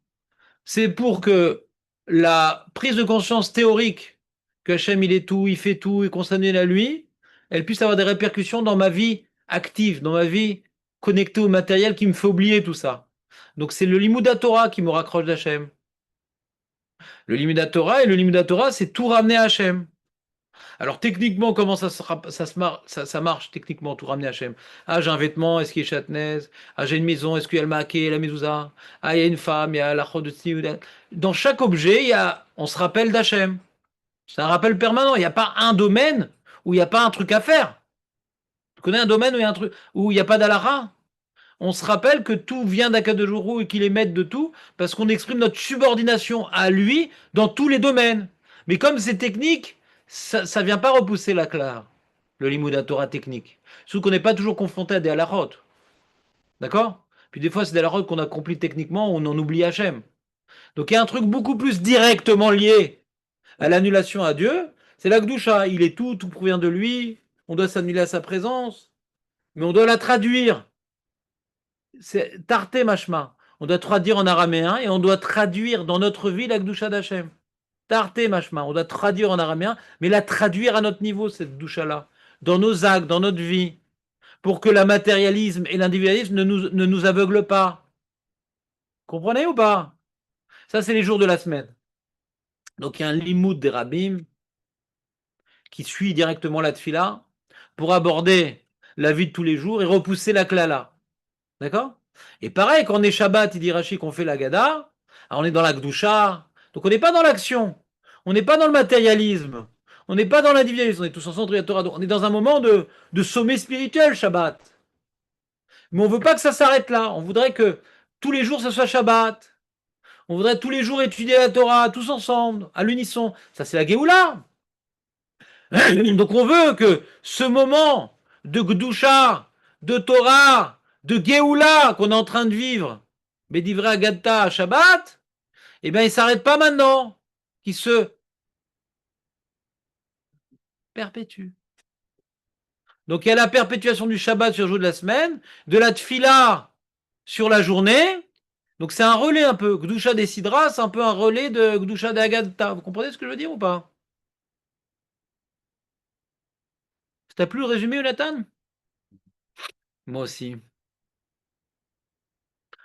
c'est pour que la prise de conscience théorique que Hachem il est tout, il fait tout et qu'on s'amène à lui, elle puisse avoir des répercussions dans ma vie active, dans ma vie connectée au matériel qui me fait oublier tout ça. Donc c'est le Limud Torah qui me raccroche d'Hachem. Le Limud Torah, et le Limud Torah, c'est tout ramener à Hachem. Alors techniquement, comment ça marche techniquement, tout ramener à Hachem? Ah, j'ai un vêtement, est-ce qu'il est chatnaise? Ah, j'ai une maison, est-ce qu'il y a le maquet, la mezouza? Ah, il y a une femme, il y a la chodotzi. Dans chaque objet, on se rappelle d'Hachem. C'est un rappel permanent. Il n'y a pas un domaine où il n'y a pas un truc à faire. Tu connais un domaine où il y a un truc où il n'y a pas d'Alara? On se rappelle que tout vient d'Akadosh et qu'il est maître de tout, parce qu'on exprime notre subordination à lui dans tous les domaines. Mais comme c'est technique, ça ne vient pas repousser la clare, le Limud Torah technique. Sauf qu'on n'est pas toujours confronté à des halachot. D'accord? Puis des fois, c'est des halachot qu'on accomplit techniquement, on en oublie Hachem. Donc il y a un truc beaucoup plus directement lié à l'annulation à Dieu, c'est la Gdusha. Il est tout provient de lui, on doit s'annuler à sa présence, mais on doit la traduire. C'est Tarte Mashma. On doit traduire en araméen et on doit traduire dans notre vie la Gdusha d'Hachem. Tarte Mashma. On doit traduire en araméen, mais la traduire à notre niveau, cette Gdusha-là. Dans nos actes, dans notre vie. Pour que le matérialisme et l'individualisme ne nous aveuglent pas. Comprenez ou pas? Ça, c'est les jours de la semaine. Donc, il y a un limoud des rabbim qui suit directement la tfila pour aborder la vie de tous les jours et repousser la klala. D'accord? Et pareil, quand on est Shabbat, il dit Rashi qu'on fait la Gada, on est dans la Gdusha, donc on n'est pas dans l'action, on n'est pas dans le matérialisme, on n'est pas dans l'individualisme, on est tous ensemble, on est dans un moment de sommet spirituel, Shabbat. Mais on ne veut pas que ça s'arrête là, on voudrait que tous les jours ce soit Shabbat, on voudrait tous les jours étudier la Torah, tous ensemble, à l'unisson. Ça c'est la Géoula. Donc on veut que ce moment de Gdusha, de Torah, de Géoula qu'on est en train de vivre, Bédivré Agatta à Shabbat, eh bien il ne s'arrête pas maintenant, qu'il se perpétue. Donc il y a la perpétuation du Shabbat sur le jour de la semaine, de la Tfila sur la journée. Donc c'est un relais un peu. Gdusha des Sidra, c'est un peu un relais de Gdusha des Agadta. Vous comprenez ce que je veux dire ou pas? T'as plus le résumé, Jonathan? Moi aussi.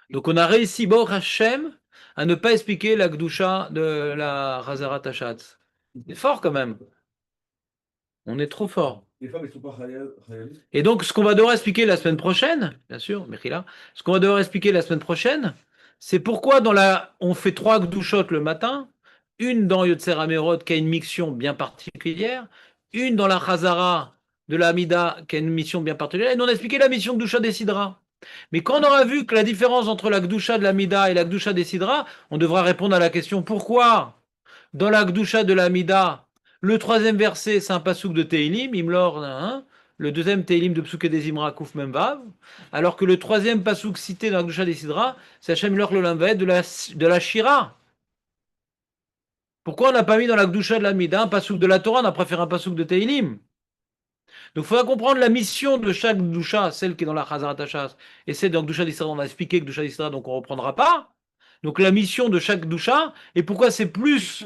Donc on a réussi, Baruch Hashem, à ne pas expliquer la Gdusha de la Chazarat Hashatz. C'est fort quand même. On est trop fort. Les femmes, elles ne sont pas khayal. Et donc, ce qu'on va devoir expliquer la semaine prochaine, bien sûr, Mechila, ce qu'on va devoir expliquer la semaine prochaine, c'est pourquoi on fait 3 Gdushot le matin, une dans Yotzer Amerot qui a une mission bien particulière, une dans la Chazara de la Hamida qui a une mission bien particulière, et nous on a expliqué la mission Gdusha des Sidra. Mais quand on aura vu que la différence entre la Gdusha de la Hamida et la Gdusha des Sidra, on devra répondre à la question pourquoi dans la Gdusha de la Hamida, le 3e verset c'est un pasouk de Teilim, Imlor, hein, le 2e Teilim de Psuke des Imra Kouf Memvav, alors que le 3e pasouk cité dans la Gdusha des Sidra, c'est Hashem Ilor le Lamvet de la Shira. Pourquoi on n'a pas mis dans la Gdusha de la Hamida un pasouk de la Torah, on a préféré un pasouk de Teilim? Donc il faudra comprendre la mission de chaque Gdusha, celle qui est dans la Chazarat Hashas, et celle dans Gdusha des Sidra, on a expliqué que Gdusha des Sidra, donc on ne reprendra pas. Donc la mission de chaque Gdusha, et pourquoi c'est plus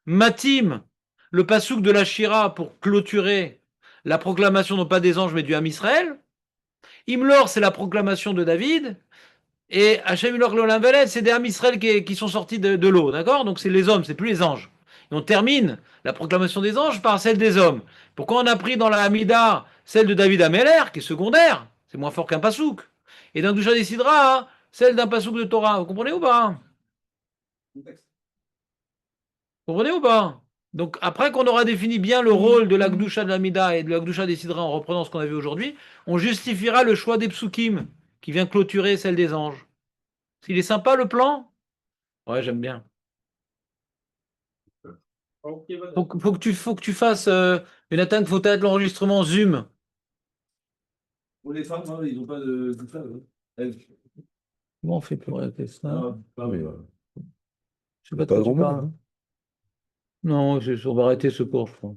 Matim, le pasouk de la Shira pour clôturer la proclamation non pas des anges mais du Ham Israël. Imlor, c'est la proclamation de David. Et Hachem Ilor Lolam Veled, c'est des Ham Israël qui sont sortis de l'eau, d'accord? Donc c'est les hommes, c'est plus les anges. Et on termine la proclamation des anges par celle des hommes. Pourquoi on a pris dans la Hamida celle de David Améler, qui est secondaire? C'est moins fort qu'un pasouk. Et dans Gdusha des Sidra, hein, celle d'un pasouk de Torah. Vous comprenez ou pas? Vous comprenez ou pas? Donc après qu'on aura défini bien le rôle de la Gdusha de l'Amida et de la Gdusha des Sidra en reprenant ce qu'on a vu aujourd'hui, on justifiera le choix des psukim qui vient clôturer celle des anges. Il est sympa le plan? Ouais, j'aime bien. Faut que tu fasses une atteinte, faut être l'enregistrement Zoom. Pour les femmes, hein, ils n'ont pas de ça. Elles. Comment on fait pour arrêter ça? Ah, oui. Je sais pas de Pas quoi tu grand monde, parles. hein. Non, on va arrêter ce cours, je crois.